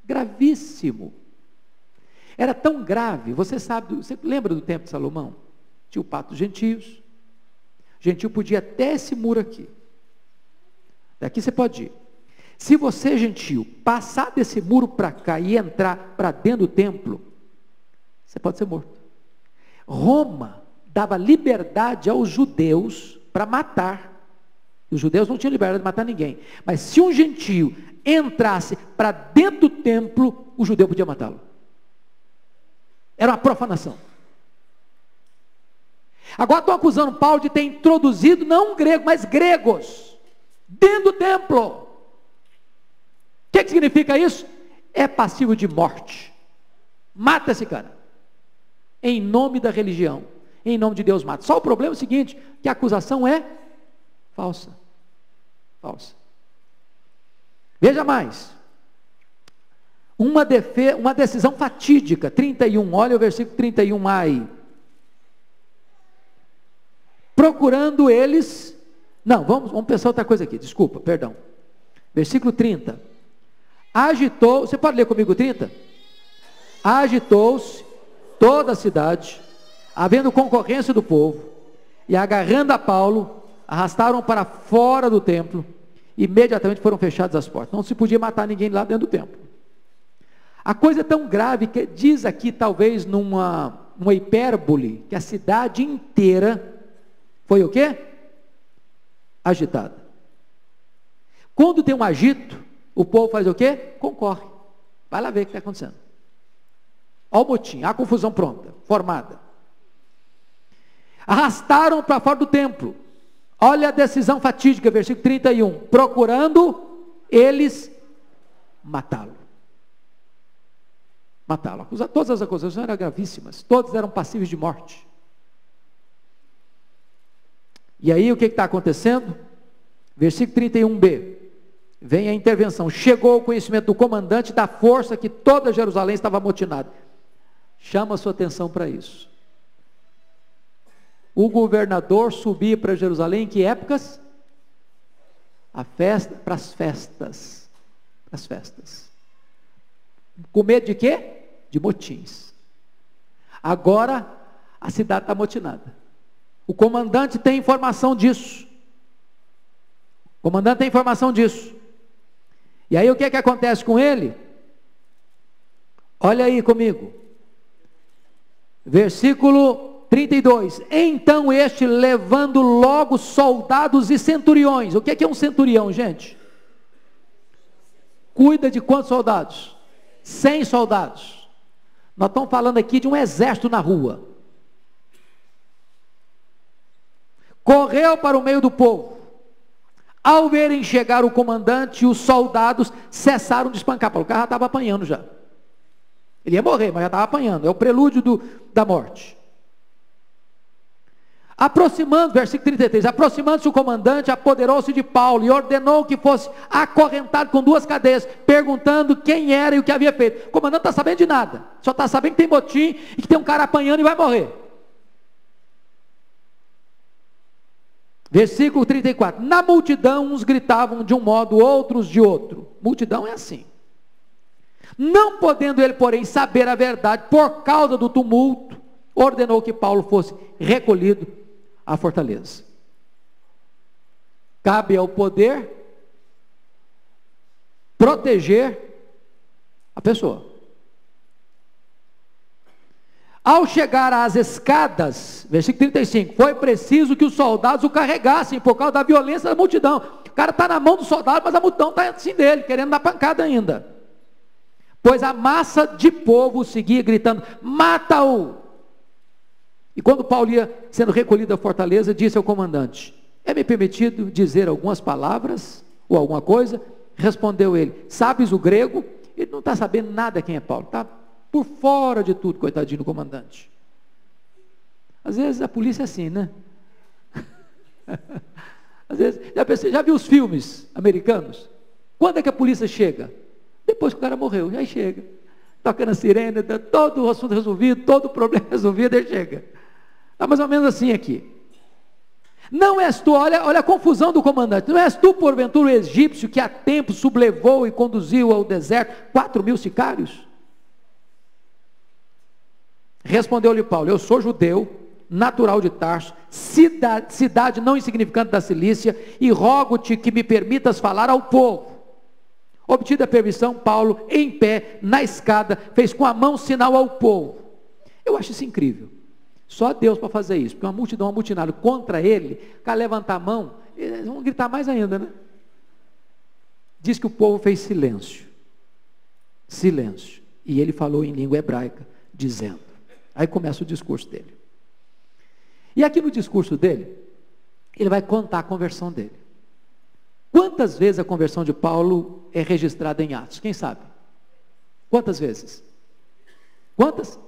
Gravíssimo. Era tão grave, você lembra do templo de Salomão? Tinha o pátio dos gentios. O gentio podia até esse muro aqui. Daqui você pode ir. Se você, gentio, passar desse muro para cá e entrar para dentro do templo, você pode ser morto. Roma dava liberdade aos judeus para matar. Os judeus não tinham liberdade de matar ninguém. Mas se um gentio entrasse para dentro do templo, o judeu podia matá-lo. Era uma profanação. Agora estão acusando Paulo de ter introduzido, não um grego, mas gregos, dentro do templo. O que significa isso? É passivo de morte. Mata esse cara. Em nome da religião. Em nome de Deus mata. Só o problema é o seguinte, que a acusação é falsa. Falsa. Veja mais. Uma decisão fatídica, 31, olha o versículo 31 aí. procurando eles, não, vamos pensar outra coisa aqui, desculpa, perdão, versículo 30, agitou, você pode ler comigo 30? Agitou-se toda a cidade, havendo concorrência do povo, e agarrando a Paulo, arrastaram para fora do templo, imediatamente foram fechadas as portas, não se podia matar ninguém lá dentro do templo. A coisa é tão grave que diz aqui, talvez numa hipérbole, que a cidade inteira foi o quê? Agitada. Quando tem um agito, o povo faz o quê? Concorre. Vai lá ver o que está acontecendo. Olha o motim, a confusão pronta, formada. Arrastaram para fora do templo. Olha a decisão fatídica, versículo 31. Procurando eles matá-lo. Matá-lo. Todas as acusações eram gravíssimas. Todos eram passíveis de morte. E aí o que está acontecendo? Versículo 31b. Vem a intervenção. Chegou o conhecimento do comandante da força que toda Jerusalém estava amotinada. Chama a sua atenção para isso. O governador subia para Jerusalém em que épocas? Para as festas. As festas. Com medo de quê? De motins. Agora a cidade está amotinada. O comandante tem informação disso. O comandante tem informação disso. E aí o que é que acontece com ele? Olha aí comigo. Versículo 32. Então este, levando logo soldados e centuriões. O que é um centurião, gente? Cuida de quantos soldados? 100 soldados. Nós estamos falando aqui de um exército na rua. Correu para o meio do povo. Ao verem chegar o comandante, os soldados cessaram de espancar. O cara já estava apanhando já. Ele ia morrer, mas já estava apanhando. É o prelúdio da morte. Versículo 33, aproximando-se o comandante, apoderou-se de Paulo e ordenou que fosse acorrentado com 2 cadeias, perguntando quem era e o que havia feito. O comandante não está sabendo de nada, só está sabendo que tem motim e que tem um cara apanhando e vai morrer. Versículo 34, na multidão uns gritavam de um modo, outros de outro. Multidão é assim. Não podendo ele, porém, saber a verdade por causa do tumulto, ordenou que Paulo fosse recolhido à fortaleza. Cabe ao poder proteger a pessoa. Ao chegar às escadas, versículo 35, foi preciso que os soldados o carregassem por causa da violência da multidão. O cara está na mão do soldado, mas a multidão está assim dele, querendo dar pancada ainda. Pois a massa de povo seguia gritando, mata-o! E quando Paulo ia sendo recolhido à fortaleza, disse ao comandante, é-me permitido dizer algumas palavras, ou alguma coisa? Respondeu ele, sabes o grego? Ele não está sabendo nada quem é Paulo, está por fora de tudo, coitadinho do comandante. Às vezes a polícia é assim, né? Às vezes, já viu os filmes americanos? Quando é que a polícia chega? Depois que o cara morreu, aí chega. Toca na sirene, todo o assunto resolvido, todo o problema resolvido, ele chega. Está mais ou menos assim aqui. Não és tu, olha a confusão do comandante, não és tu porventura o egípcio que há tempo sublevou e conduziu ao deserto 4.000 sicários? Respondeu-lhe Paulo, eu sou judeu, natural de Tarso, cidade não insignificante da Cilícia, e rogo-te que me permitas falar ao povo. Obtida a permissão, Paulo, em pé, na escada, fez com a mão sinal ao povo. Eu acho isso incrível. Só Deus para fazer isso, porque uma multidão amotinada contra ele, o cara levantar a mão, eles vão gritar mais ainda, né? Diz que o povo fez silêncio. Silêncio. E ele falou em língua hebraica, dizendo. Aí começa o discurso dele. E aqui no discurso dele, ele vai contar a conversão dele. Quantas vezes a conversão de Paulo é registrada em Atos? Quem sabe? Quantas vezes? Quantas?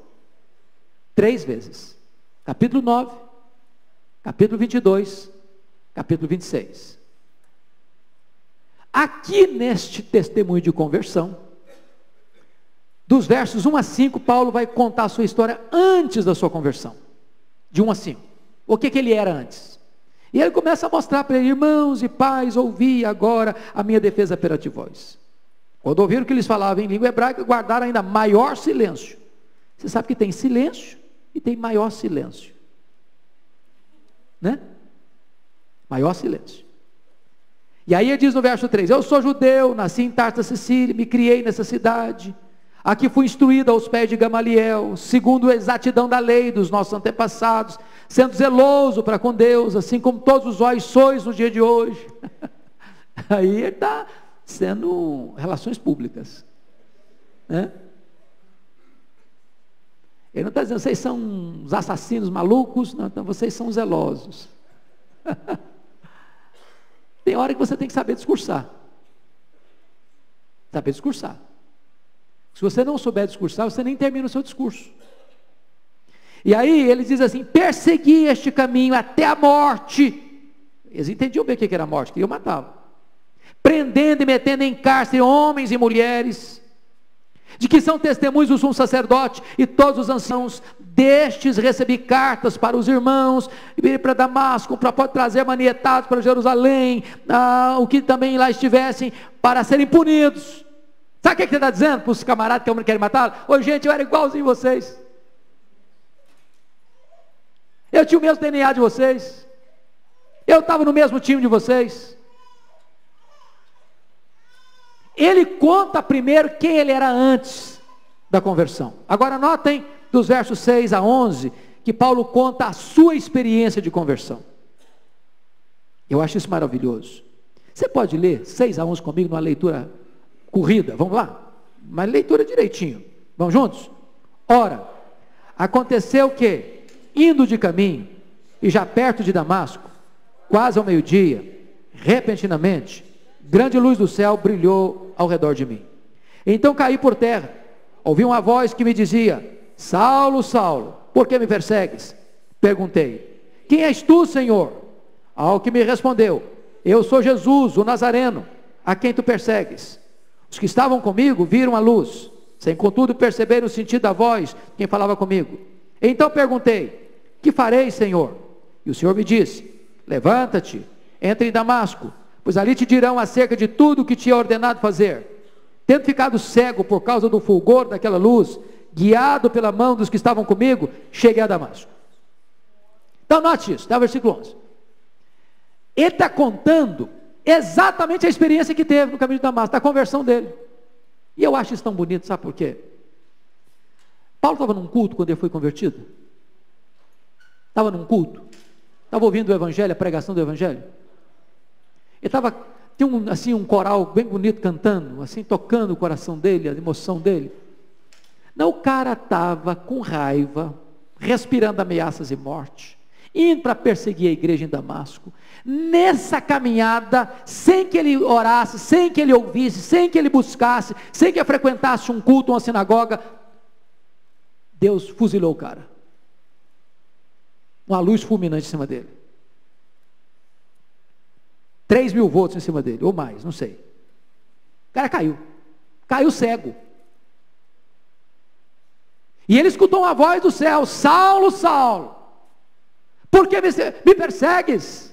3 vezes. Capítulo 9, capítulo 22, capítulo 26. Aqui neste testemunho de conversão, dos versos 1 a 5, Paulo vai contar a sua história antes da sua conversão. De 1 a 5. O que ele era antes? E ele começa a mostrar para ele: irmãos e pais, ouvi agora a minha defesa perante vós. Quando ouviram que eles falavam em língua hebraica, guardaram ainda maior silêncio. Você sabe que tem silêncio e tem maior silêncio, né? Maior silêncio. E aí ele diz no verso 3: eu sou judeu, nasci em Tarsa Cecília, me criei nessa cidade, aqui fui instruído aos pés de Gamaliel, segundo a exatidão da lei dos nossos antepassados, sendo zeloso para com Deus, assim como todos vós sois no dia de hoje. Aí ele está sendo relações públicas, né? Ele não está dizendo: vocês são uns assassinos malucos, não, então vocês são zelosos. Tem hora que você tem que saber discursar. Saber discursar. Se você não souber discursar, você nem termina o seu discurso. E aí ele diz assim: persegui este caminho até a morte. Eles entendiam bem o que era a morte, queriam matá-lo. Prendendo e metendo em cárcere homens e mulheres, de que são testemunhos o sumo sacerdote e todos os anciãos. Destes recebi cartas para os irmãos, e virei para Damasco, para pode trazer manietados para Jerusalém, o que também lá estivessem, para serem punidos. Sabe o que ele está dizendo para os camaradas que querem matá-lo? Ô gente, eu era igualzinho vocês, eu tinha o mesmo DNA de vocês, eu estava no mesmo time de vocês. Ele conta primeiro quem ele era antes da conversão. Agora notem dos versos 6 a 11, que Paulo conta a sua experiência de conversão. Eu acho isso maravilhoso. Você pode ler 6 a 11 comigo numa leitura corrida? Vamos lá? Mas leitura direitinho. Vamos juntos? Ora, aconteceu que, indo de caminho, e já perto de Damasco, quase ao meio-dia, repentinamente, grande luz do céu brilhou ao redor de mim. Então caí por terra, ouvi uma voz que me dizia: Saulo, Saulo, por que me persegues? Perguntei: quem és tu, Senhor? Ao que me respondeu: eu sou Jesus, o Nazareno, a quem tu persegues. Os que estavam comigo viram a luz, sem contudo perceberem o sentido da voz quem falava comigo. Então perguntei: que farei, Senhor? E o Senhor me disse: levanta-te, entra em Damasco, pois ali te dirão acerca de tudo o que te é ordenado fazer. Tendo ficado cego por causa do fulgor daquela luz, guiado pela mão dos que estavam comigo, cheguei a Damasco. Então note isso, está o versículo 11. Ele está contando exatamente a experiência que teve no caminho de Damasco, da conversão dele. E eu acho isso tão bonito, sabe por quê? Paulo estava num culto quando ele foi convertido? Estava num culto? Estava ouvindo o evangelho, a pregação do evangelho? Ele tinha um coral bem bonito cantando, assim, tocando o coração dele, a emoção dele. Não, o cara estava com raiva, respirando ameaças e morte, indo para perseguir a igreja em Damasco. Nessa caminhada, sem que ele orasse, sem que ele ouvisse, sem que ele buscasse, sem que ele frequentasse um culto ou uma sinagoga, Deus fuzilou o cara. Uma luz fulminante em cima dele. 3.000 volts em cima dele, ou mais, não sei. O cara caiu cego. E ele escutou uma voz do céu: Saulo, Saulo, por que me persegues?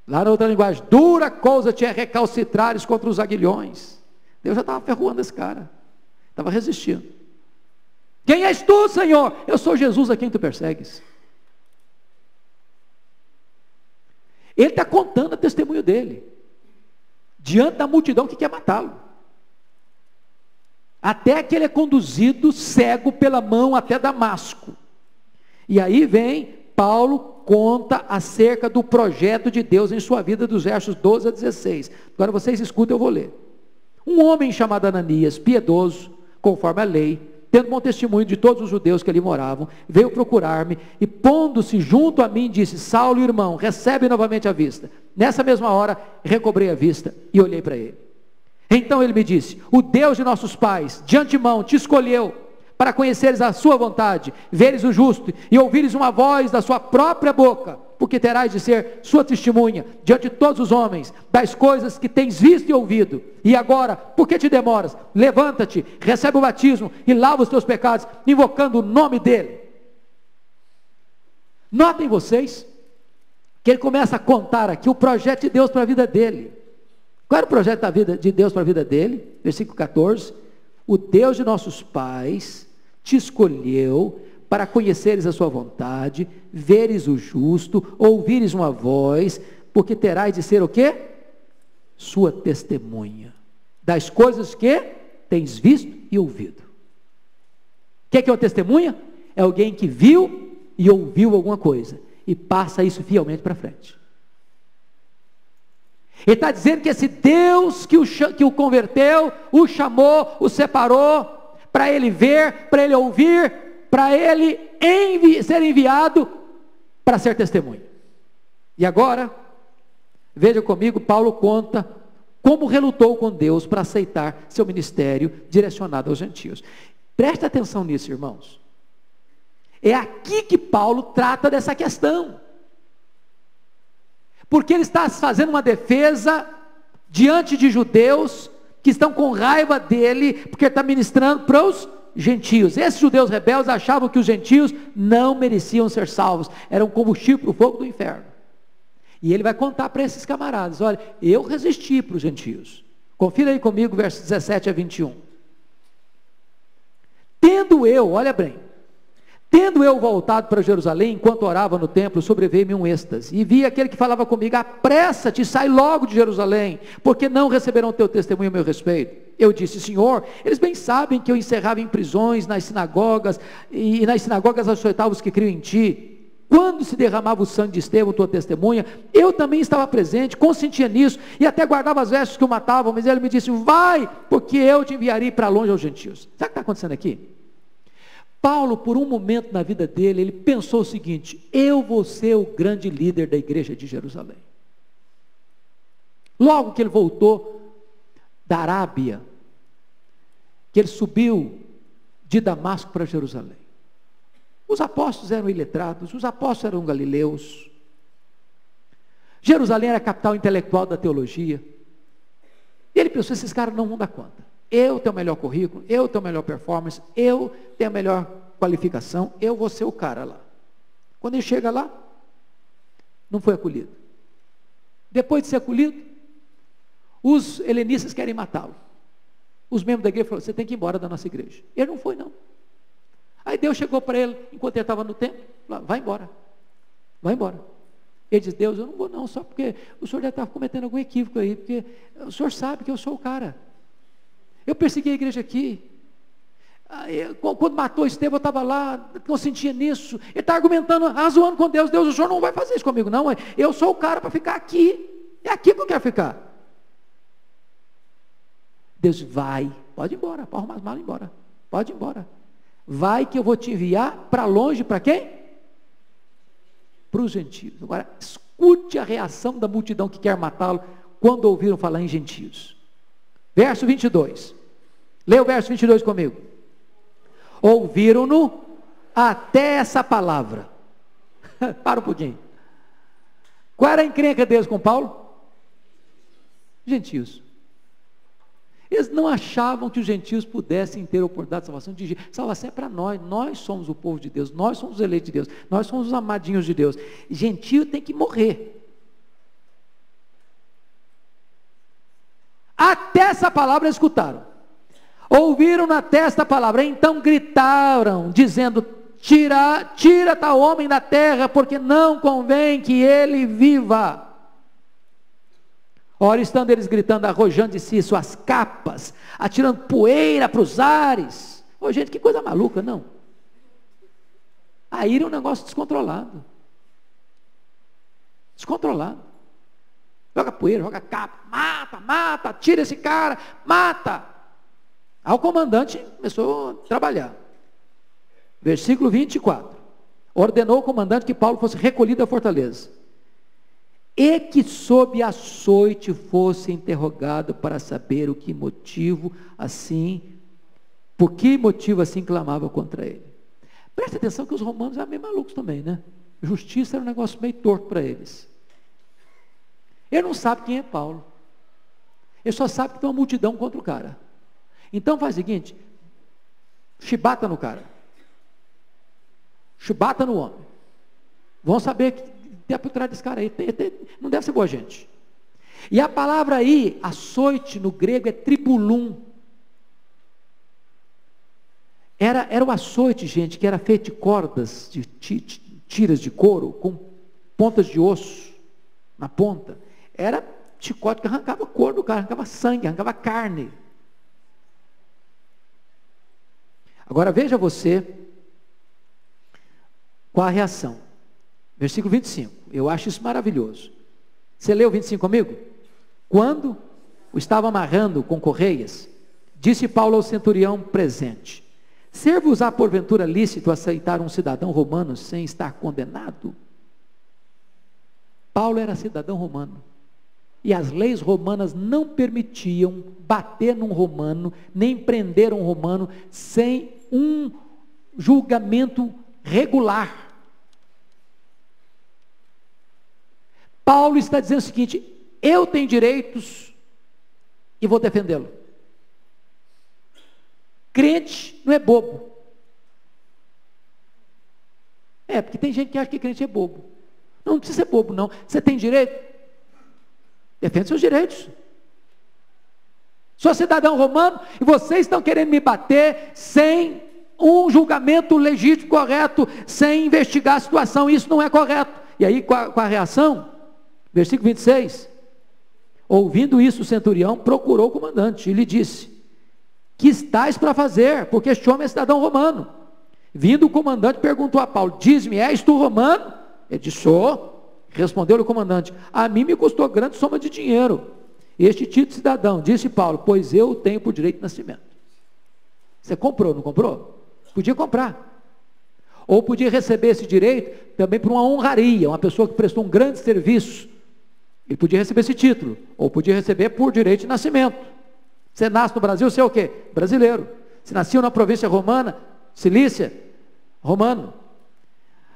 Lá na outra linguagem: dura coisa te é recalcitrares contra os aguilhões. Deus já estava ferroando esse cara, estava resistindo. Quem és tu, Senhor? Eu sou Jesus a quem tu persegues. Ele está contando o testemunho dele, diante da multidão que quer matá-lo, até que ele é conduzido cego pela mão até Damasco. E aí vem Paulo, conta acerca do projeto de Deus em sua vida, dos versos 12 a 16. Agora vocês escutam, eu vou ler. Um homem chamado Ananias, piedoso, conforme a lei, tendo bom testemunho de todos os judeus que ali moravam, veio procurar-me, e pondo-se junto a mim, disse: Saulo, irmão, recebe novamente a vista. Nessa mesma hora, recobrei a vista e olhei para ele. Então ele me disse: o Deus de nossos pais, de antemão, te escolheu para conheceres a sua vontade, veres o justo e ouvires uma voz da sua própria boca, porque terás de ser sua testemunha diante de todos os homens das coisas que tens visto e ouvido. E agora, por que te demoras? Levanta-te, recebe o batismo e lava os teus pecados, invocando o nome dele. Notem vocês que ele começa a contar aqui o projeto de Deus para a vida dele. Qual era o projeto de Deus para a vida dele? Versículo 14: o Deus de nossos pais te escolheu para conheceres a sua vontade, veres o justo, ouvires uma voz, porque terás de ser o quê? Sua testemunha, das coisas que tens visto e ouvido. O que é uma testemunha? É alguém que viu e ouviu alguma coisa, e passa isso fielmente para frente. Ele está dizendo que esse Deus que o converteu, o chamou, o separou, para ele ver, para ele ouvir, para ele ser enviado para ser testemunha. E agora, veja comigo, Paulo conta como relutou com Deus para aceitar seu ministério direcionado aos gentios. Presta atenção nisso, irmãos. É aqui que Paulo trata dessa questão. Porque ele está fazendo uma defesa diante de judeus que estão com raiva dele, porque ele está ministrando para os gentios. Esses judeus rebeldes achavam que os gentios não mereciam ser salvos, eram combustível para o fogo do inferno. E ele vai contar para esses camaradas: olha, eu resisti para os gentios. Confira aí comigo, versos 17 a 21. Tendo eu voltado para Jerusalém, enquanto orava no templo, sobreveio-me um êxtase, e vi aquele que falava comigo: apressa-te, sai logo de Jerusalém, porque não receberão teu testemunho a meu respeito. Eu disse: Senhor, eles bem sabem que eu encerrava em prisões, nas sinagogas, e nas sinagogas açoitava os que criam em ti. Quando se derramava o sangue de Estevão, tua testemunha, eu também estava presente, consentia nisso, e até guardava as vestes que o matavam, mas ele me disse: vai, porque eu te enviarei para longe aos gentios. Sabe o que está acontecendo aqui? Paulo, por um momento na vida dele, ele pensou o seguinte: eu vou ser o grande líder da igreja de Jerusalém. Logo que ele voltou da Arábia, que ele subiu de Damasco para Jerusalém, os apóstolos eram iletrados, os apóstolos eram galileus, Jerusalém era a capital intelectual da teologia, e ele pensou: esses caras não vão dar conta. Eu tenho o melhor currículo, eu tenho a melhor performance, eu tenho a melhor qualificação, eu vou ser o cara lá. Quando ele chega lá, não foi acolhido. Depois de ser acolhido, os helenistas querem matá-lo. Os membros da igreja falaram: você tem que ir embora da nossa igreja. Ele não foi, não. Aí Deus chegou para ele, enquanto ele estava no templo, falou: vai embora, vai embora. Ele diz: Deus, eu não vou não, só porque o senhor já estava cometendo algum equívoco aí, porque o senhor sabe que eu sou o cara. Eu persegui a igreja aqui. Quando matou Estevão, eu estava lá, consentia nisso. Ele está argumentando, zoando com Deus: Deus, o senhor não vai fazer isso comigo, não. Eu sou o cara para ficar aqui. É aqui que eu quero ficar. Deus: vai, pode ir embora, pode arrumar as malas e ir embora. Pode ir embora. Vai que eu vou te enviar para longe, para quem? Para os gentios. Agora, escute a reação da multidão que quer matá-lo quando ouviram falar em gentios. Verso 22. Leia o verso 22 comigo. Ouviram-no até essa palavra. Para um pouquinho. Qual era a encrenca deles com Paulo? Gentios. Eles não achavam que os gentios pudessem ter a oportunidade de salvação. Salvação é para nós. Nós somos o povo de Deus. Nós somos os eleitos de Deus. Nós somos os amadinhos de Deus. Gentio tem que morrer. Até essa palavra eles escutaram. Ouviram até esta palavra. Então gritaram, dizendo: tira tal homem da terra, porque não convém que ele viva. Ora, estando eles gritando, arrojando de si suas capas, atirando poeira para os ares. Ô, gente, que coisa maluca, não? A ira é um negócio descontrolado. Descontrolado. Joga poeira, joga capa, mata, tira esse cara, mata. Aí o comandante começou a trabalhar. Versículo 24. Ordenou o comandante que Paulo fosse recolhido à fortaleza, e que sob açoite fosse interrogado para saber por que motivo assim clamava contra ele. Presta atenção que os romanos eram meio malucos também, né? Justiça era um negócio meio torto para eles. Ele não sabe quem é Paulo. Ele só sabe que tem uma multidão contra o cara. Então faz o seguinte: chibata no cara. Chibata no homem. Vão saber tem por trás desse cara aí, não deve ser boa gente. E a palavra aí, açoite no grego é tribulum. Era o açoite, gente, que era feito de cordas, de tiras de couro, com pontas de osso na ponta. Era chicote que arrancava couro do cara, arrancava sangue, arrancava carne. Agora veja você qual a reação. Versículo 25. Eu acho isso maravilhoso. Você leu o 25 comigo? Quando o estava amarrando com correias, disse Paulo ao centurião presente: ser-vos-á porventura lícito aceitar um cidadão romano sem estar condenado? Paulo era cidadão romano. E as leis romanas não permitiam bater num romano, nem prender um romano, sem um julgamento regular. Paulo está dizendo o seguinte: eu tenho direitos e vou defendê-lo. Crente não é bobo. Porque tem gente que acha que crente é bobo. Não precisa ser bobo, não. Você tem direito? Defende seus direitos. Sou cidadão romano e vocês estão querendo me bater sem um julgamento legítimo, correto, sem investigar a situação. Isso não é correto. E aí, qual a reação? Versículo 26. Ouvindo isso, o centurião procurou o comandante e lhe disse: que estais para fazer? Porque este homem é cidadão romano. Vindo o comandante, perguntou a Paulo: diz-me, és tu romano? Ele disse: sou. Respondeu-lhe o comandante: a mim me custou grande soma de dinheiro este título de cidadão. Disse Paulo: pois eu o tenho por direito de nascimento. Você comprou, não comprou? Podia comprar. Ou podia receber esse direito também por uma honraria, uma pessoa que prestou um grande serviço. Ele podia receber esse título. Ou podia receber por direito de nascimento. Você nasce no Brasil, você é o quê? Brasileiro. Você nasceu na província romana, Cilícia, romano.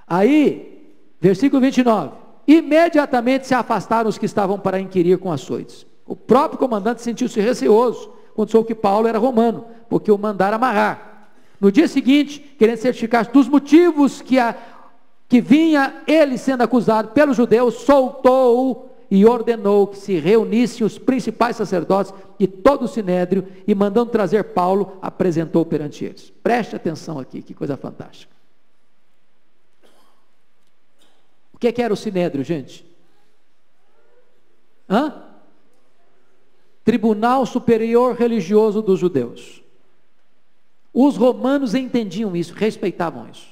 Aí, versículo 29. Imediatamente se afastaram os que estavam para inquirir com açoites. O próprio comandante sentiu-se receoso quando soube que Paulo era romano, porque o mandaram amarrar. No dia seguinte, querendo certificar dos motivos que vinha ele sendo acusado pelos judeus, soltou-o e ordenou que se reunissem os principais sacerdotes e todo o sinédrio, e mandando trazer Paulo, apresentou perante eles. Preste atenção aqui, que coisa fantástica. O que era o sinédrio, gente? Tribunal Superior Religioso dos Judeus. Os romanos entendiam isso, respeitavam isso.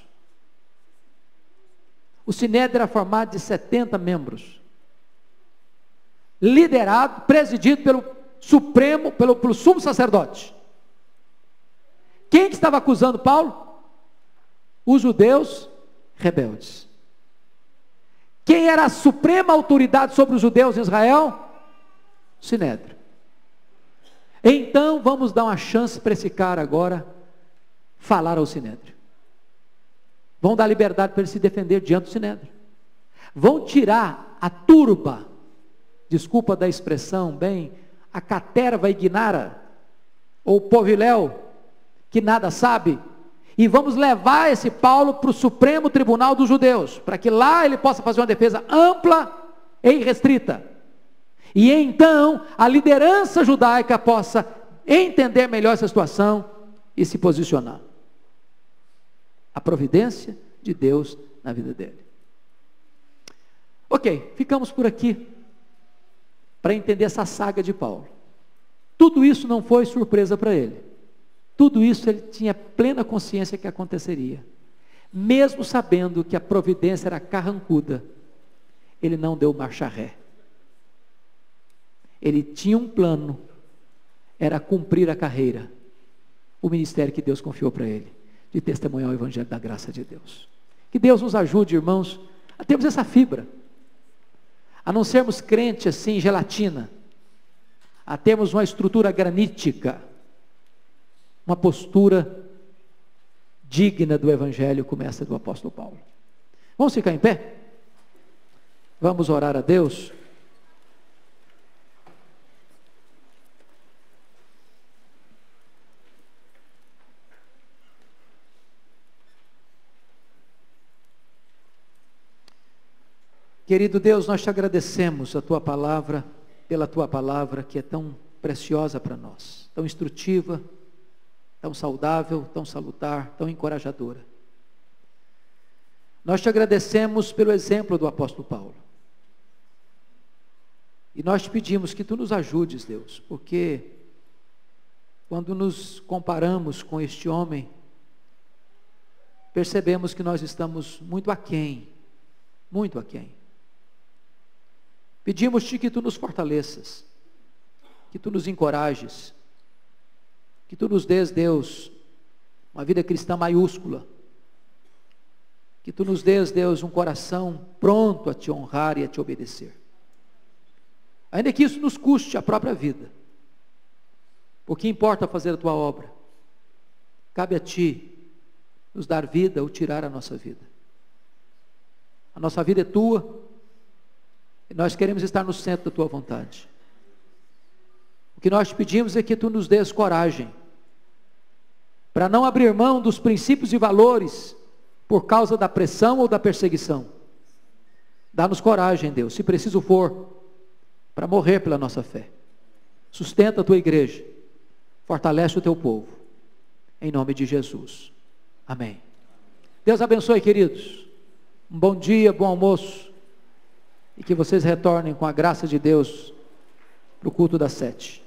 O sinédrio era formado de 70 membros, liderado, presidido pelo Supremo, pelo sumo sacerdote. Quem que estava acusando Paulo? Os judeus rebeldes. Quem era a suprema autoridade sobre os judeus em Israel? O sinédrio. Então vamos dar uma chance para esse cara agora falar ao sinédrio. Vão dar liberdade para ele se defender diante do sinédrio. Vão tirar a turba, desculpa da expressão, bem, a caterva ignara, ou poviléu, que nada sabe, e vamos levar esse Paulo para o Supremo Tribunal dos Judeus, para que lá ele possa fazer uma defesa ampla e irrestrita. E então a liderança judaica possa entender melhor essa situação e se posicionar. A providência de Deus na vida dele. Ok, ficamos por aqui para entender essa saga de Paulo. Tudo isso não foi surpresa para ele. Tudo isso ele tinha plena consciência que aconteceria. Mesmo sabendo que a providência era carrancuda, ele não deu marcha ré. Ele tinha um plano, era cumprir a carreira, o ministério que Deus confiou para ele, de testemunhar o evangelho da graça de Deus. Que Deus nos ajude, irmãos, a termos essa fibra, a não sermos crentes assim, gelatina, a termos uma estrutura granítica, uma postura digna do evangelho, como essa do apóstolo Paulo. Vamos ficar em pé? Vamos orar a Deus? Querido Deus, nós te agradecemos a tua palavra, pela tua palavra que é tão preciosa para nós, tão instrutiva, tão saudável, tão salutar, tão encorajadora. Nós te agradecemos pelo exemplo do apóstolo Paulo. E nós te pedimos que tu nos ajudes, Deus, porque quando nos comparamos com este homem, percebemos que nós estamos muito aquém, muito aquém. Pedimos-te que tu nos fortaleças, que tu nos encorajes, que tu nos dês, Deus, uma vida cristã maiúscula, que tu nos dês, Deus, um coração pronto a te honrar e a te obedecer. Ainda que isso nos custe a própria vida, porque importa fazer a tua obra, cabe a ti nos dar vida ou tirar a nossa vida. A nossa vida é tua, e nós queremos estar no centro da tua vontade. O que nós te pedimos é que tu nos dês coragem, para não abrir mão dos princípios e valores, por causa da pressão ou da perseguição. Dá-nos coragem, Deus, se preciso for, para morrer pela nossa fé. Sustenta a tua igreja, fortalece o teu povo, em nome de Jesus, amém. Deus abençoe, queridos, um bom dia, bom almoço, e que vocês retornem com a graça de Deus, para o culto das 7.